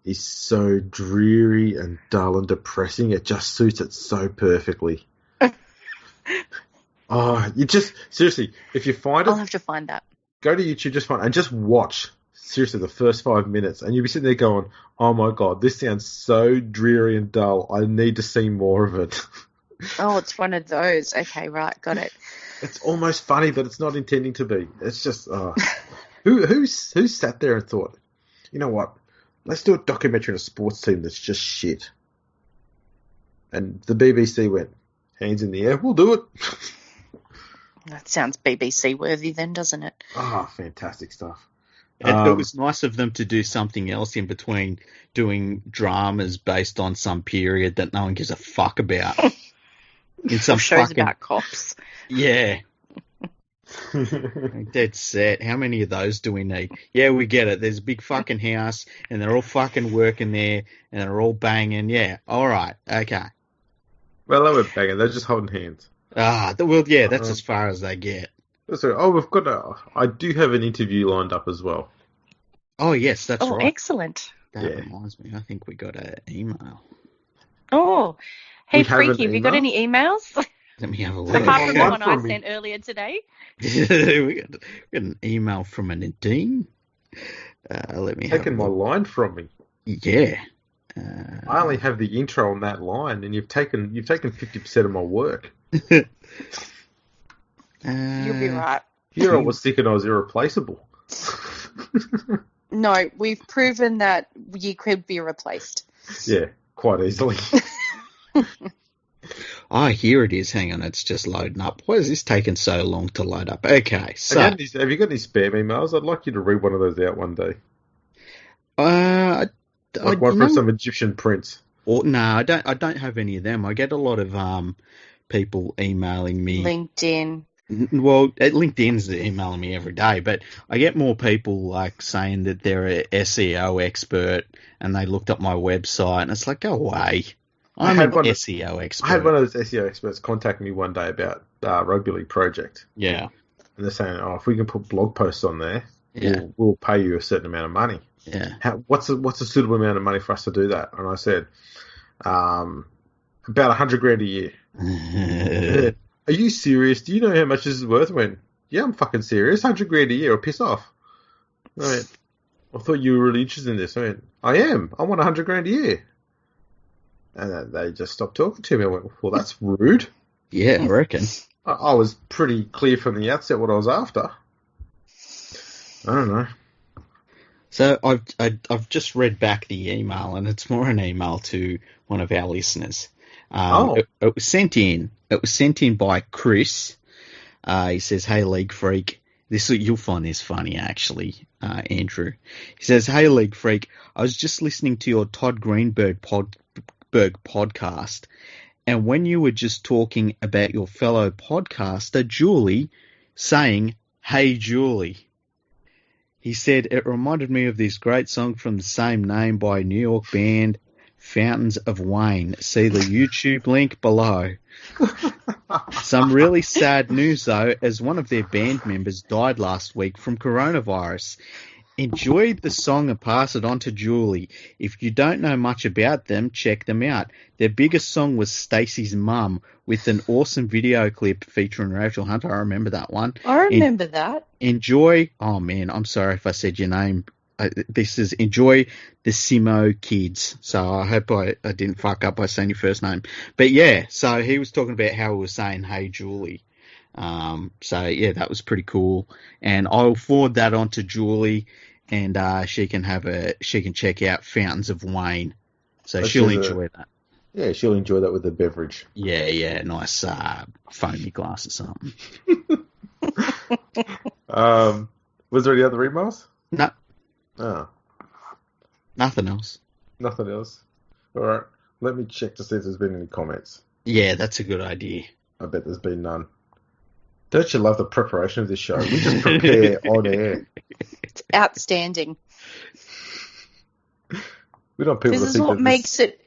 Speaker 1: is so dreary and dull and depressing. It just suits it so perfectly. Oh, you just, seriously, if you find it,
Speaker 3: I'll have to find that.
Speaker 1: go to YouTube, just find, and just watch, seriously, the first 5 minutes, and you'll be sitting there going, oh my God, this sounds so dreary and dull. I need to see more of it.
Speaker 3: Oh, it's one of those. Okay, right, got it.
Speaker 1: It's almost funny, but it's not intending to be. It's just, who sat there and thought, you know what, let's do a documentary on a sports team that's just shit. And the BBC went, hands in the air, we'll do it.
Speaker 3: That sounds BBC worthy then, doesn't it?
Speaker 1: Ah, fantastic stuff.
Speaker 2: It was nice of them to do something else in between doing dramas based on some period that no one gives a fuck about. In some
Speaker 3: shows about cops.
Speaker 2: Yeah. Dead set. How many of those do we need? Yeah, we get it. There's a big fucking house, and they're all fucking working there, and they're all banging. Yeah, all right, okay.
Speaker 1: Well, they weren't banging. They're just holding hands.
Speaker 2: Well, yeah, that's as far as they get.
Speaker 1: So, I do have an interview lined up as well.
Speaker 2: Oh, yes, that's right.
Speaker 3: Oh, excellent.
Speaker 2: That reminds me. I think we got an email.
Speaker 3: Oh, hey, Freaky, have you got any emails?
Speaker 2: Let me have a look.
Speaker 3: Apart from the one I sent earlier today.
Speaker 2: we got an email from a Nadine. Let me
Speaker 1: taken my line from me.
Speaker 2: Yeah.
Speaker 1: I only have the intro on that line, and you've taken 50% of my work.
Speaker 3: You'll be right.
Speaker 1: Here I was thinking I was irreplaceable.
Speaker 3: No, we've proven that you could be replaced.
Speaker 1: Yeah, quite easily.
Speaker 2: Oh, here it is. Hang on, it's just loading up. Why is this taking so long to load up? Okay, so...
Speaker 1: Have you got any spam emails? I'd like you to read one of those out one day. Like one from some Egyptian prince.
Speaker 2: No, I don't have any of them. I get a lot of people emailing me.
Speaker 3: LinkedIn.
Speaker 2: Well, LinkedIn's emailing me every day, but I get more people like saying that they're an SEO expert and they looked up my website, and it's like, go away. I'm an SEO expert.
Speaker 1: I had one of those SEO experts contact me one day about Rugby League project.
Speaker 2: Yeah.
Speaker 1: And they're saying, if we can put blog posts on there, we'll pay you a certain amount of money.
Speaker 2: Yeah.
Speaker 1: What's a suitable amount of money for us to do that? And I said, about $100,000 a year. Are you serious? Do you know how much this is worth? I went, yeah, I'm fucking serious. $100,000 a year, or piss off. I went, I thought you were really interested in this. I went, I am. I want $100,000 a year. And they just stopped talking to me. I went, well, that's rude.
Speaker 2: Yeah, I reckon.
Speaker 1: I was pretty clear from the outset what I was after. I don't know.
Speaker 2: So I've just read back the email, and it's more an email to one of our listeners. It was sent in. It was sent in by Chris. He says, "Hey, League Freak." You'll find this funny, actually, Andrew. He says, "Hey, League Freak. I was just listening to your Todd Greenberg podcast, and when you were just talking about your fellow podcaster Julie, saying, 'Hey, Julie.' He said, it reminded me of this great song from the same name by New York band Fountains of Wayne. See the YouTube link below." Some really sad news, though, as one of their band members died last week from coronavirus. Enjoy the song and pass it on to Julie. If you don't know much about them, check them out. Their biggest song was Stacey's Mum, with an awesome video clip featuring Rachel Hunter. I remember that one.
Speaker 3: I remember that.
Speaker 2: Enjoy. Oh, man, I'm sorry if I said your name. This is Enjoy the Simo Kids. So I hope I didn't fuck up by saying your first name. But, yeah, so he was talking about how we were saying, "Hey, Julie." So, yeah, that was pretty cool. And I'll forward that on to Julie, and she can check out Fountains of Wayne. So she'll enjoy that.
Speaker 1: Yeah, she'll enjoy that with a beverage.
Speaker 2: Yeah, nice foamy glass or something.
Speaker 1: Was there any other emails?
Speaker 2: No.
Speaker 1: Oh.
Speaker 2: Nothing else.
Speaker 1: Nothing else. All right. Let me check to see if there's been any comments.
Speaker 2: Yeah, that's a good idea.
Speaker 1: I bet there's been none. Don't you love the preparation of this show? We just prepare on air.
Speaker 3: It's outstanding.
Speaker 1: We don't want people
Speaker 3: this is what makes it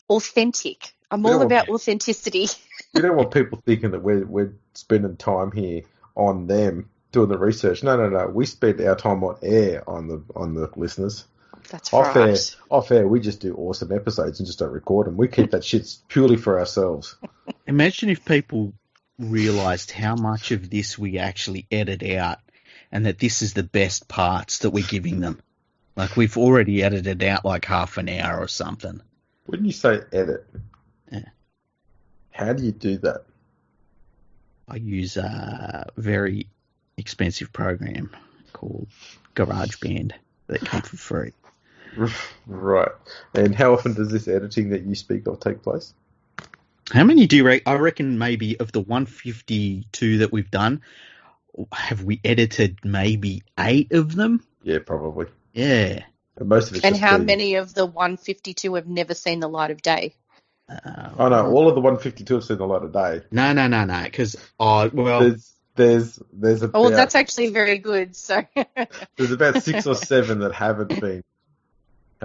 Speaker 3: authentic. I'm all about authenticity.
Speaker 1: We don't want people thinking that we're spending time here on them doing the research. No. We spend our time on air on the listeners.
Speaker 3: That's
Speaker 1: Off
Speaker 3: right.
Speaker 1: air, we just do awesome episodes and just don't record them. We keep that shit purely for ourselves.
Speaker 2: Imagine if people realised how much of this we actually edit out and that this is the best parts that we're giving them. Like, we've already edited out like half an hour or something.
Speaker 1: When you say edit,
Speaker 2: Yeah.
Speaker 1: How do you do that?
Speaker 2: I use a very expensive program called GarageBand that came for free.
Speaker 1: Right. And how often does this editing that you speak of take place?
Speaker 2: How many do you reckon? I reckon maybe of the 152 that we've done, have we edited maybe 8 of them?
Speaker 1: Yeah, probably.
Speaker 2: Yeah.
Speaker 1: And most of it's
Speaker 3: And
Speaker 1: just
Speaker 3: how
Speaker 1: been-
Speaker 3: many of the 152 have never seen the light of day?
Speaker 1: Oh no, all of the 152 have seen the light of day.
Speaker 2: No. Because
Speaker 1: There's about,
Speaker 3: Oh, well, that's actually very good. So
Speaker 1: there's about 6 or 7 that haven't been.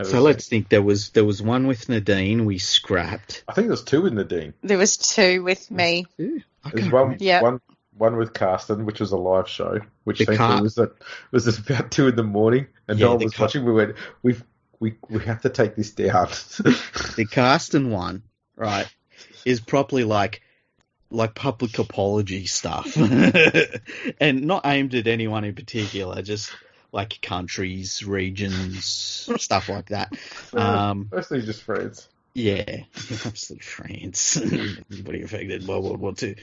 Speaker 2: So let's think. There was one with Nadine we scrapped.
Speaker 1: I think there's 2 in Nadine.
Speaker 3: there was 2 with me.
Speaker 1: There's one,
Speaker 3: Yeah.
Speaker 1: one with Carsten, which was a live show, which
Speaker 2: The
Speaker 1: thankfully was at about 2 in the morning, and
Speaker 2: Yeah,
Speaker 1: no one
Speaker 2: the
Speaker 1: was watching. We went, we have to take this down.
Speaker 2: The Carsten one, right, is properly like public apology stuff, and not aimed at anyone in particular, just like countries, regions, stuff like that.
Speaker 1: Mostly just friends.
Speaker 2: Yeah, obviously France. Anybody affected by World War II.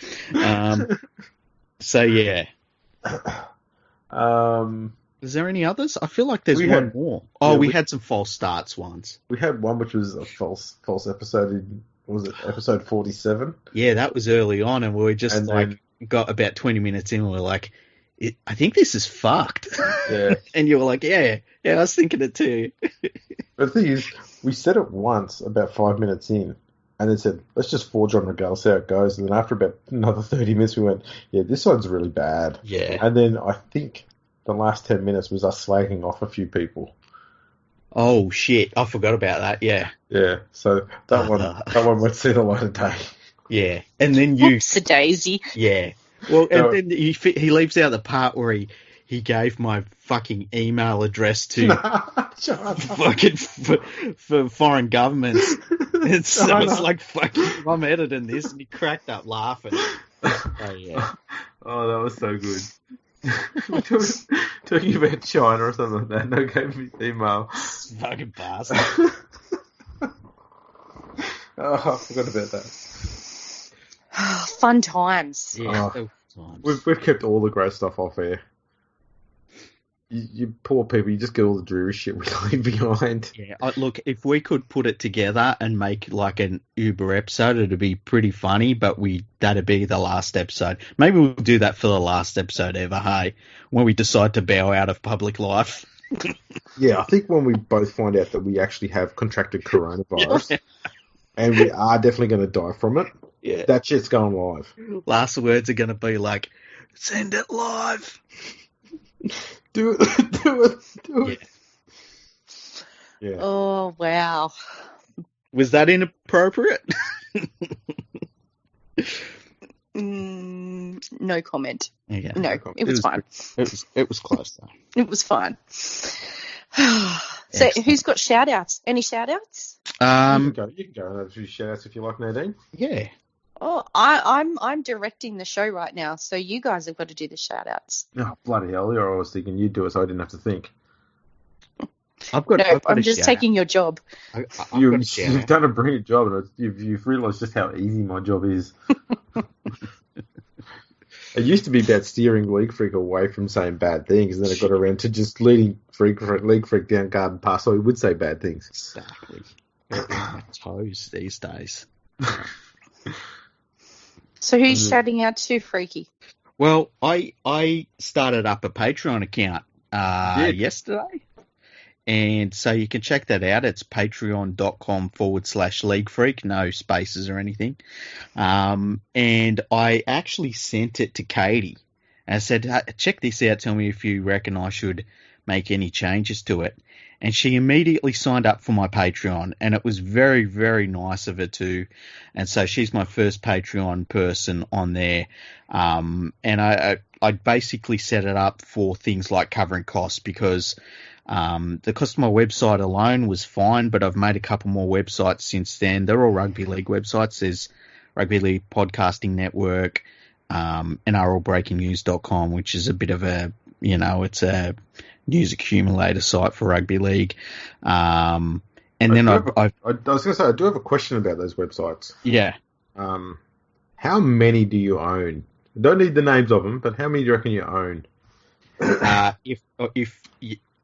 Speaker 2: So yeah. Is there any others? I feel like there's one more. Oh, we had some false starts once.
Speaker 1: We had one which was a false episode in, was it episode 47?
Speaker 2: Yeah, that was early on, and we were just got about 20 minutes in, and we were like, I think this is fucked.
Speaker 1: Yeah.
Speaker 2: And you were like, yeah, I was thinking it too.
Speaker 1: But the thing is, we said it once about 5 minutes in, and then said, let's just forge on regale, see how it goes. And then after about another 30 minutes, we went, yeah, this one's really bad.
Speaker 2: Yeah.
Speaker 1: And then I think the last 10 minutes was us slagging off a few people.
Speaker 2: Oh, shit. I forgot about that, yeah.
Speaker 1: Yeah, so that one went see the light of day.
Speaker 2: Yeah. And then you...
Speaker 3: Whoops, a daisy.
Speaker 2: Yeah. Well, and then he leaves out the part where he gave my fucking email address to fucking for foreign governments. And so it's like, fucking, I'm editing this, and he cracked up laughing. Oh, yeah.
Speaker 1: Oh, that was so good. Talking about China or something like that. No, gave me the email.
Speaker 2: Fucking bastard.
Speaker 1: Oh, I forgot about that.
Speaker 3: Fun times.
Speaker 2: Yeah,
Speaker 1: We've kept all the great stuff off air. You poor people, you just get all the dreary shit we leave behind.
Speaker 2: Yeah, look, if we could put it together and make like an Uber episode, it'd be pretty funny, but that'd be the last episode. Maybe we'll do that for the last episode ever, hey? When we decide to bow out of public life.
Speaker 1: Yeah, I think when we both find out that we actually have contracted coronavirus, and we are definitely going to die from it,
Speaker 2: yeah,
Speaker 1: that shit's going live.
Speaker 2: Last words are going to be like, send it live.
Speaker 1: Do it. Yeah.
Speaker 3: Oh, wow.
Speaker 2: Was that inappropriate?
Speaker 3: No comment.
Speaker 2: Yeah,
Speaker 3: no, it was fine.
Speaker 2: It was close though.
Speaker 3: It was fine. So,
Speaker 2: Excellent.
Speaker 3: Who's got shout-outs? Any shout-outs?
Speaker 1: You can go and have a few shout-outs if you like, Nadine.
Speaker 2: Yeah.
Speaker 3: Oh, I'm directing the show right now, so you guys have got to do the shout-outs.
Speaker 1: Oh, bloody hell. I was thinking you'd do it so I didn't have to think.
Speaker 3: I'm just taking your job.
Speaker 1: You've done a brilliant job, and you've realised just how easy my job is. It used to be about steering League Freak away from saying bad things, and then it got around to just leading League Freak down garden path, so he would say bad things.
Speaker 2: Exactly. They're on my toes these days.
Speaker 3: So who's shouting out to, Freaky?
Speaker 2: Well, I started up a Patreon account yesterday. And so you can check that out. It's patreon.com/League Freak, no spaces or anything. And I actually sent it to Katie. And I said, check this out. Tell me if you reckon I should make any changes to it. And she immediately signed up for my Patreon. And it was very, very nice of her to. And so she's my first Patreon person on there. And I basically set it up for things like covering costs because The cost of my website alone was fine, but I've made a couple more websites since then. They're all rugby league websites. There's Rugby League Podcasting Network, NRLBreakingNews.com, which is a bit of a, it's a news accumulator site for rugby league. And then
Speaker 1: I was going to say, I do have a question about those websites.
Speaker 2: Yeah.
Speaker 1: How many do you own? I don't need the names of them, but how many do you reckon you own?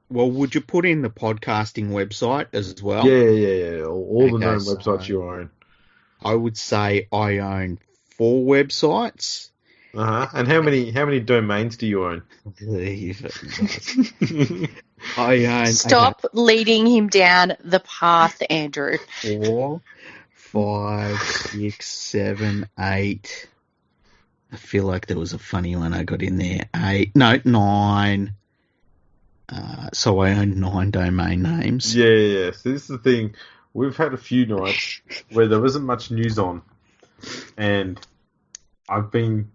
Speaker 2: Would you put in the podcasting website as well?
Speaker 1: Yeah. All the known websites you own.
Speaker 2: I would say I own 4 websites.
Speaker 1: And how many domains do you own?
Speaker 2: I own.
Speaker 3: Stop leading him down the path, Andrew.
Speaker 2: 4, 5, 6, 7, 8. I feel like there was a funny one I got in there. 9. So I own 9 domain names.
Speaker 1: Yeah. So this is the thing. We've had a few nights where there wasn't much news on, and I've been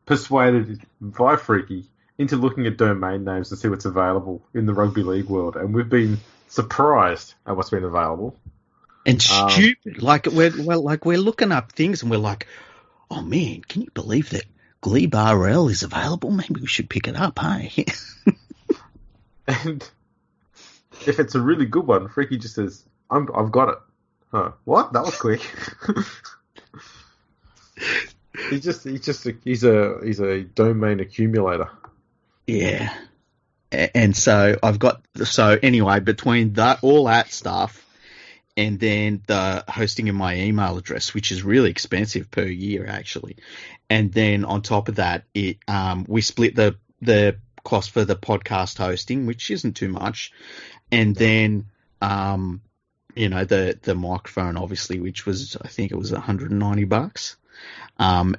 Speaker 1: persuaded by Freaky into looking at domain names to see what's available in the rugby league world, and we've been surprised at what's been available.
Speaker 2: And stupid, we're looking up things and we're like, oh man, can you believe that Glebe RL is available? Maybe we should pick it up, hey?
Speaker 1: And if it's a really good one, Freaky just says, I've got it. Huh. What? That was quick. He's a domain accumulator.
Speaker 2: Yeah. And so anyway, between all that stuff and then the hosting of my email address, which is really expensive per year actually. And then on top of that, we split the cost for the podcast hosting, which isn't too much. And then the microphone obviously, which was, I think it was $190.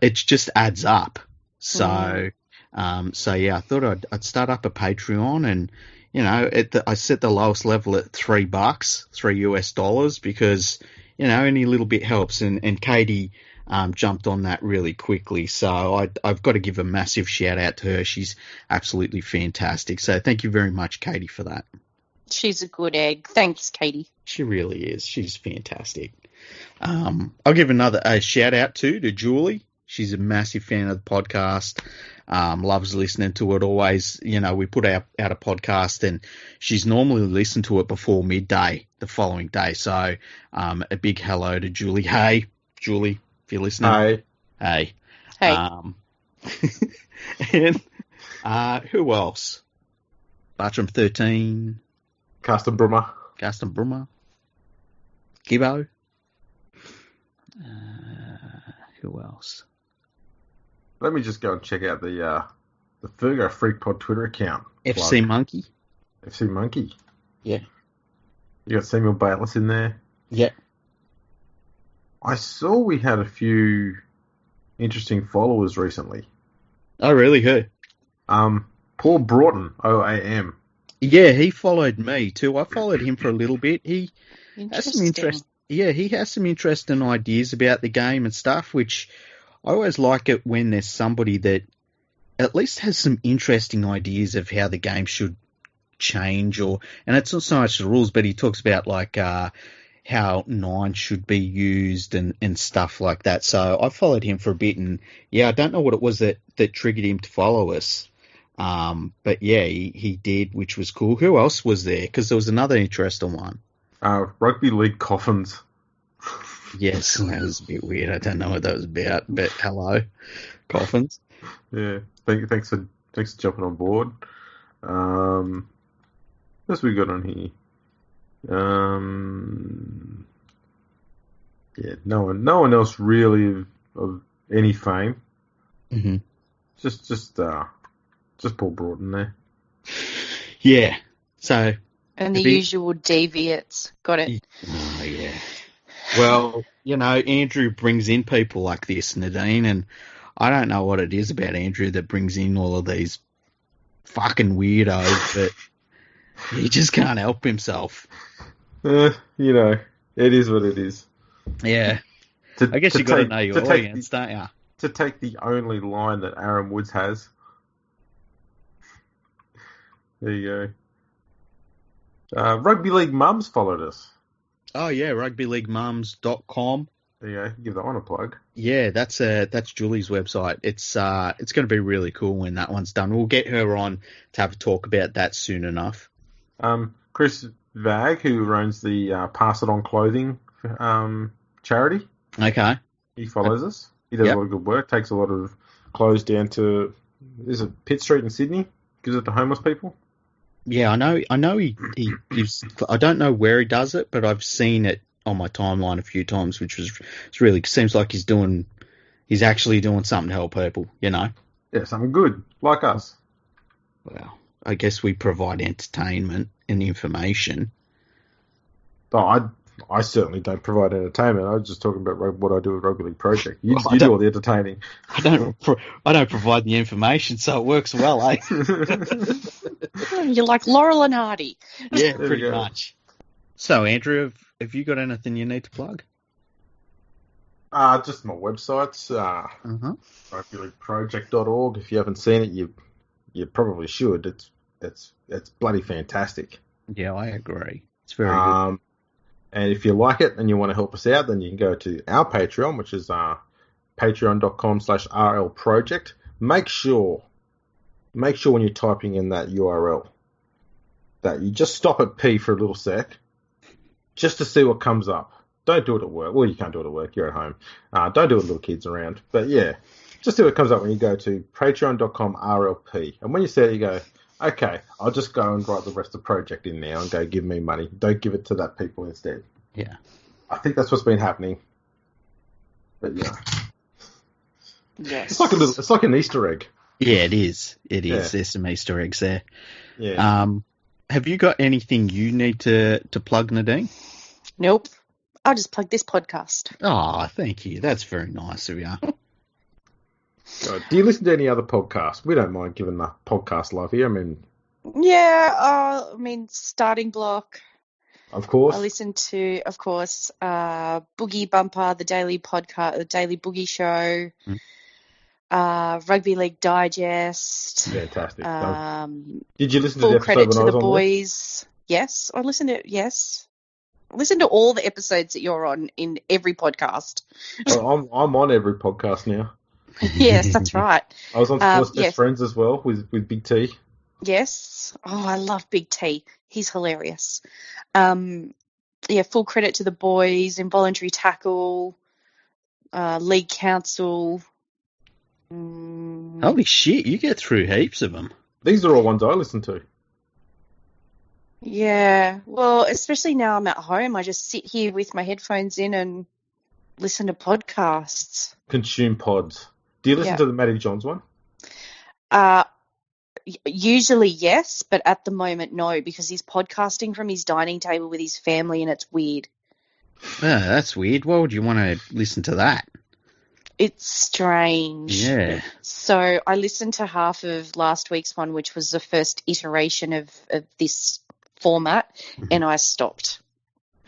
Speaker 2: It just adds up. So, I thought I'd start up a Patreon, and I set the lowest level at $3, $3 because any little bit helps. And Katie jumped on that really quickly, so I've got to give a massive shout out to her. She's absolutely fantastic. So thank you very much, Katie, for that.
Speaker 3: She's a good egg. Thanks, Katie.
Speaker 2: She really is. She's fantastic. I'll give a shout out to Julie. She's a massive fan of the podcast. Loves listening to it always. We put out a podcast and she's normally listened to it before midday the following day. So a big hello to Julie. Hey, Julie, if you're listening. Hey. And who else? Bartram 13.
Speaker 1: Carsten Brummer.
Speaker 2: Gibbo. Who else?
Speaker 1: Let me just go and check out the Fergo Freak Pod Twitter account.
Speaker 2: FC Monkey.
Speaker 1: FC Monkey.
Speaker 2: Yeah.
Speaker 1: You got Samuel Bayless in there.
Speaker 2: Yeah.
Speaker 1: I saw we had a few interesting followers recently.
Speaker 2: Oh, really? Who?
Speaker 1: Paul Broughton, OAM.
Speaker 2: Yeah, he followed me too. I followed him for a little bit. He has some interest. Yeah, he has some interesting ideas about the game and stuff, which I always like it when there's somebody that at least has some interesting ideas of how the game should change, and it's not so much the rules, but he talks about like how 9 should be used and stuff like that. So I followed him for a bit, and yeah, I don't know what it was that triggered him to follow us. But yeah, he did, which was cool. Who else was there? Because there was another interesting one.
Speaker 1: Rugby League Coffins.
Speaker 2: Yes, that was a bit weird. I don't know what that was about, but hello, Coffins.
Speaker 1: Yeah, thanks for jumping on board. What else we got on here? Yeah, no one else really of any fame.
Speaker 2: Mm-hmm.
Speaker 1: Just Paul Broughton there.
Speaker 2: Yeah. So.
Speaker 3: And the usual deviates. Got it.
Speaker 2: Oh, yeah. Well, Andrew brings in people like this, Nadine, and I don't know what it is about Andrew that brings in all of these fucking weirdos, but he just can't help himself.
Speaker 1: It is what it is.
Speaker 2: Yeah. I guess you got to know your audience, don't you?
Speaker 1: To take the only line that Aaron Woods has. There you go. Rugby League Mums followed us.
Speaker 2: Oh yeah, rugbyleaguemums.com.
Speaker 1: There you go. Give that one a plug.
Speaker 2: Yeah, that's Julie's website. It's going to be really cool when that one's done. We'll get her on to have a talk about that soon enough.
Speaker 1: Chris Vag, who runs the Pass It On Clothing charity.
Speaker 2: Okay.
Speaker 1: He follows us. He does a lot of good work. Takes a lot of clothes down to, is it Pitt Street in Sydney? Gives it to homeless people.
Speaker 2: Yeah, I know. He gives. I don't know where he does it, but I've seen it on my timeline a few times, which was it's really seems like he's actually doing something to help people. You know.
Speaker 1: Yeah, something good like us.
Speaker 2: Well, I guess we provide entertainment and information.
Speaker 1: Oh, I certainly don't provide entertainment. I was just talking about what I do at Rugby League Project. You do all the entertaining.
Speaker 2: I don't provide the information, so it works well, eh?
Speaker 3: You're like Laurel and Hardy.
Speaker 2: Yeah, pretty much. So, Andrew, have you got anything you need to plug?
Speaker 1: Just my websites, rugbyleagueproject.org. If you haven't seen it, you probably should. It's bloody fantastic.
Speaker 2: Yeah, I agree. It's very good.
Speaker 1: And if you like it and you want to help us out, then you can go to our Patreon, which is patreon.com/rlproject. Make sure when you're typing in that URL that you just stop at P for a little sec, just to see what comes up. Don't do it at work. Well, you can't do it at work. You're at home. Don't do it with little kids around. But yeah, just see what comes up when you go to patreon.com/RLP. And when you see it, you go, okay, I'll just go and write the rest of the project in now and go give me money. Don't give it to that people instead.
Speaker 2: Yeah.
Speaker 1: I think that's what's been happening. But yeah.
Speaker 3: Yes.
Speaker 1: It's like an Easter egg.
Speaker 2: Yeah, it is. It is.
Speaker 1: Yeah.
Speaker 2: There's some Easter eggs there.
Speaker 1: Yeah.
Speaker 2: Have you got anything you need to plug, Nadine?
Speaker 3: Nope. I'll just plug this podcast.
Speaker 2: Oh, thank you. That's very nice of you.
Speaker 1: Do you listen to any other podcasts? We don't mind giving the podcast love here. I mean,
Speaker 3: Starting Block.
Speaker 1: Of course.
Speaker 3: I listen to, of course, Boogie Bumper, the daily podcast, the Daily Boogie Show, Rugby League Digest.
Speaker 1: Fantastic. Did you listen to
Speaker 3: Full
Speaker 1: the episode
Speaker 3: credit
Speaker 1: when
Speaker 3: to
Speaker 1: I was
Speaker 3: the
Speaker 1: on
Speaker 3: boys. Yes, I listened to. Yes, I listened to all the episodes that you're on in every podcast.
Speaker 1: Well, I'm on every podcast now.
Speaker 3: Yes, that's right.
Speaker 1: I was on Sports Best Friends as well with Big T.
Speaker 3: Yes. Oh, I love Big T. He's hilarious. Full credit to the boys, Involuntary Tackle, League Council.
Speaker 2: Holy shit, you get through heaps of them.
Speaker 1: These are all ones I listen to.
Speaker 3: Yeah. Well, especially now I'm at home, I just sit here with my headphones in and listen to podcasts.
Speaker 1: Consume pods. Do you listen to the Matty Johns one?
Speaker 3: Usually yes, but at the moment no, because he's podcasting from his dining table with his family and it's weird.
Speaker 2: Yeah, that's weird. Why would you want to listen to that?
Speaker 3: It's strange.
Speaker 2: Yeah.
Speaker 3: So I listened to half of last week's one, which was the first iteration of this format, and I stopped.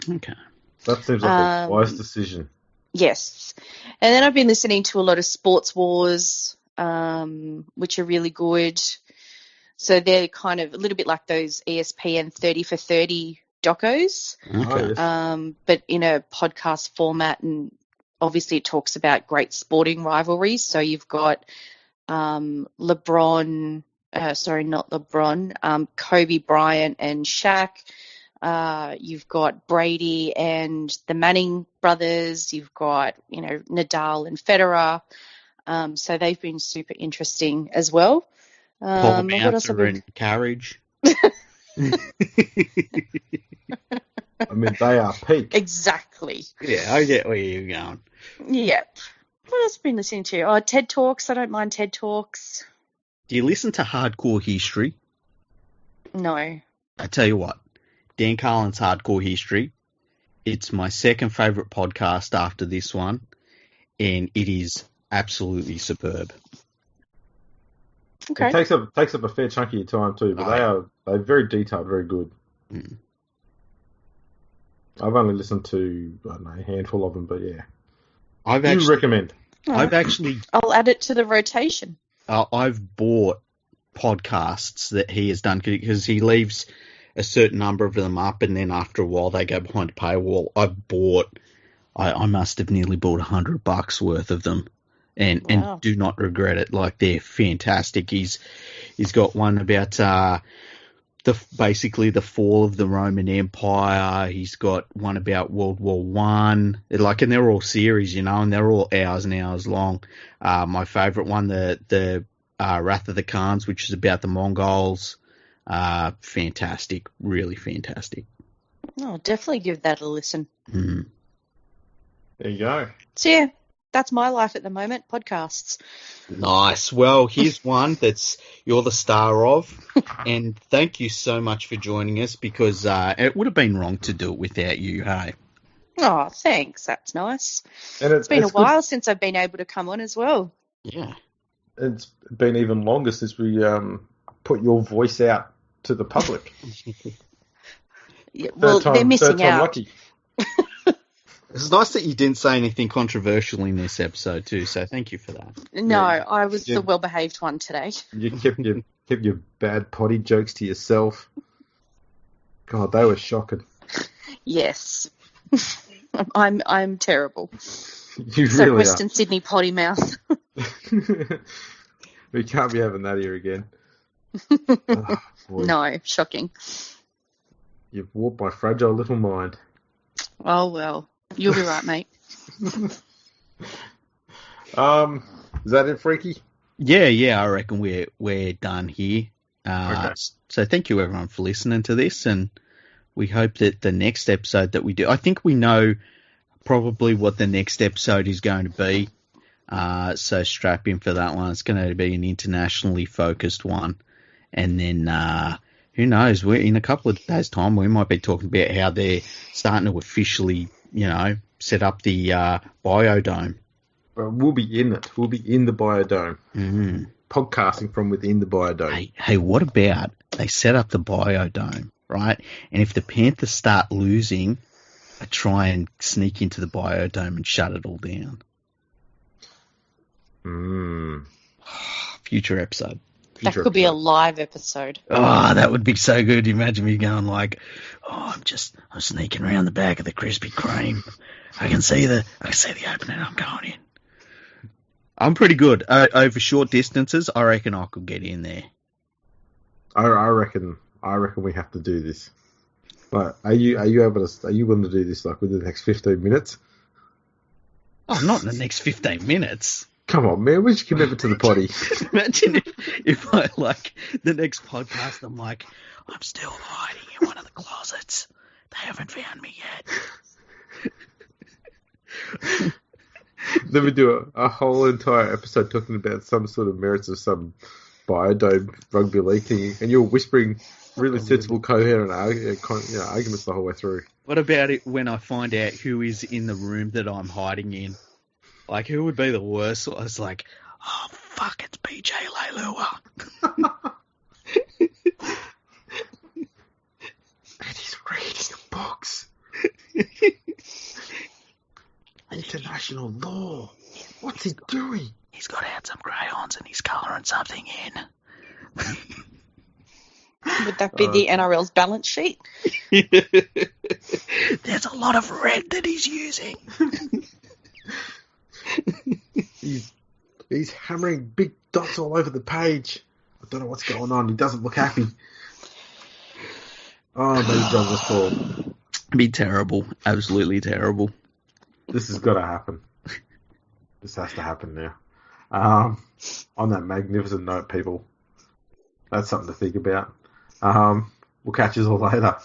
Speaker 2: Okay.
Speaker 1: That seems like a wise decision.
Speaker 3: Yes. And then I've been listening to a lot of Sports Wars, which are really good. So they're kind of a little bit like those ESPN 30 for 30 docos, but in a podcast format. And obviously it talks about great sporting rivalries. So you've got Kobe Bryant and Shaq. You've got Brady and the Manning brothers. You've got, Nadal and Federer. So they've been super interesting as well.
Speaker 2: Paul Mounter and Carriage.
Speaker 1: I mean, they are peak.
Speaker 3: Exactly.
Speaker 2: Yeah, I get where you're going.
Speaker 3: Yep. What else have I been listening to? Oh, TED Talks. I don't mind TED Talks.
Speaker 2: Do you listen to Hardcore History?
Speaker 3: No.
Speaker 2: I tell you what, Dan Carlin's Hardcore History. It's my second favourite podcast after this one, and it is absolutely superb.
Speaker 3: Okay.
Speaker 1: It takes up a fair chunk of your time too, but they're very detailed, very good.
Speaker 2: Mm.
Speaker 1: I've only listened to a handful of them, but yeah.
Speaker 2: I'll
Speaker 1: recommend?
Speaker 3: I'll add it to the rotation.
Speaker 2: I've bought podcasts that he has done because he leaves a certain number of them up, and then after a while they go behind a paywall. I must have nearly bought $100 worth of them, and do not regret it. Like, they're fantastic. He's got one about basically the fall of the Roman Empire. He's got one about World War One. And they're all series, and they're all hours and hours long. My favourite one, the Wrath of the Khans, which is about the Mongols. Fantastic, really fantastic.
Speaker 3: I'll definitely give that a listen.
Speaker 2: Mm.
Speaker 1: There you go.
Speaker 3: So yeah, that's my life at the moment, podcasts.
Speaker 2: Nice. Well, here's one that's you're the star of, and thank you so much for joining us, because it would have been wrong to do it without you, hey?
Speaker 3: Oh, thanks. That's nice.
Speaker 1: And
Speaker 3: It's been a while since I've been able to come on as well.
Speaker 2: Yeah.
Speaker 1: It's been even longer since we put your voice out to the public.
Speaker 3: Yeah, well, they're missing out.
Speaker 1: Lucky.
Speaker 2: It's nice that you didn't say anything controversial in this episode too, so thank you for that.
Speaker 3: No, I was the well-behaved one today.
Speaker 1: You kept your bad potty jokes to yourself. God, they were shocking.
Speaker 3: Yes. I'm terrible.
Speaker 1: You
Speaker 3: So
Speaker 1: really
Speaker 3: Western Sydney potty mouth.
Speaker 1: We can't be having that here again. Oh,
Speaker 3: No, shocking.
Speaker 1: You've warped my fragile little mind.
Speaker 3: Oh well, you'll be right, mate.
Speaker 1: Is that it, Freaky?
Speaker 2: Yeah, I reckon we're done here.
Speaker 1: Okay.
Speaker 2: So thank you everyone for listening to this, and we hope that the next episode that we do, I think we know probably what the next episode is going to be. So strap in for that one. It's going to be an internationally focused one. And then, who knows, in a couple of days' time, we might be talking about how they're starting to officially, set up the biodome.
Speaker 1: Well, we'll be in it. We'll be in the biodome.
Speaker 2: Mm-hmm.
Speaker 1: Podcasting from within the biodome.
Speaker 2: Hey, what about they set up the biodome, right? And if the Panthers start losing, I try and sneak into the biodome and shut it all down. Future episode.
Speaker 3: That could be a live episode.
Speaker 2: Oh, that would be so good. Imagine me going like, I'm sneaking around the back of the Krispy Kreme. I can see the opening. I'm going in. I'm pretty good over short distances. I reckon I could get in there.
Speaker 1: I reckon we have to do this. Like, are you going to do this like within the next 15 minutes?
Speaker 2: Oh, not in the next 15 minutes.
Speaker 1: Come on, man. We should commit it to the potty.
Speaker 2: Imagine if I, the next podcast, I'm like, I'm still hiding in one of the closets. They haven't found me yet.
Speaker 1: Then we do a whole entire episode talking about some sort of merits of some biodome rugby league thing, and you're whispering really sensible, coherent arguments the whole way through.
Speaker 2: What about it when I find out who is in the room that I'm hiding in? Like, who would be the worst? I was like, oh, fuck, it's BJ Leilua.
Speaker 1: And he's reading books. International law. What's he doing?
Speaker 2: He's got out some crayons and he's colouring something in.
Speaker 3: Would that be the NRL's balance sheet?
Speaker 2: There's a lot of red that he's using.
Speaker 1: He's hammering big dots all over the page. I don't know what's going on. He doesn't look happy. Oh, maybe John was poor.
Speaker 2: Be terrible. Absolutely terrible.
Speaker 1: This has got to happen. This has to happen now. On that magnificent note, people, that's something to think about. We'll catch you all later.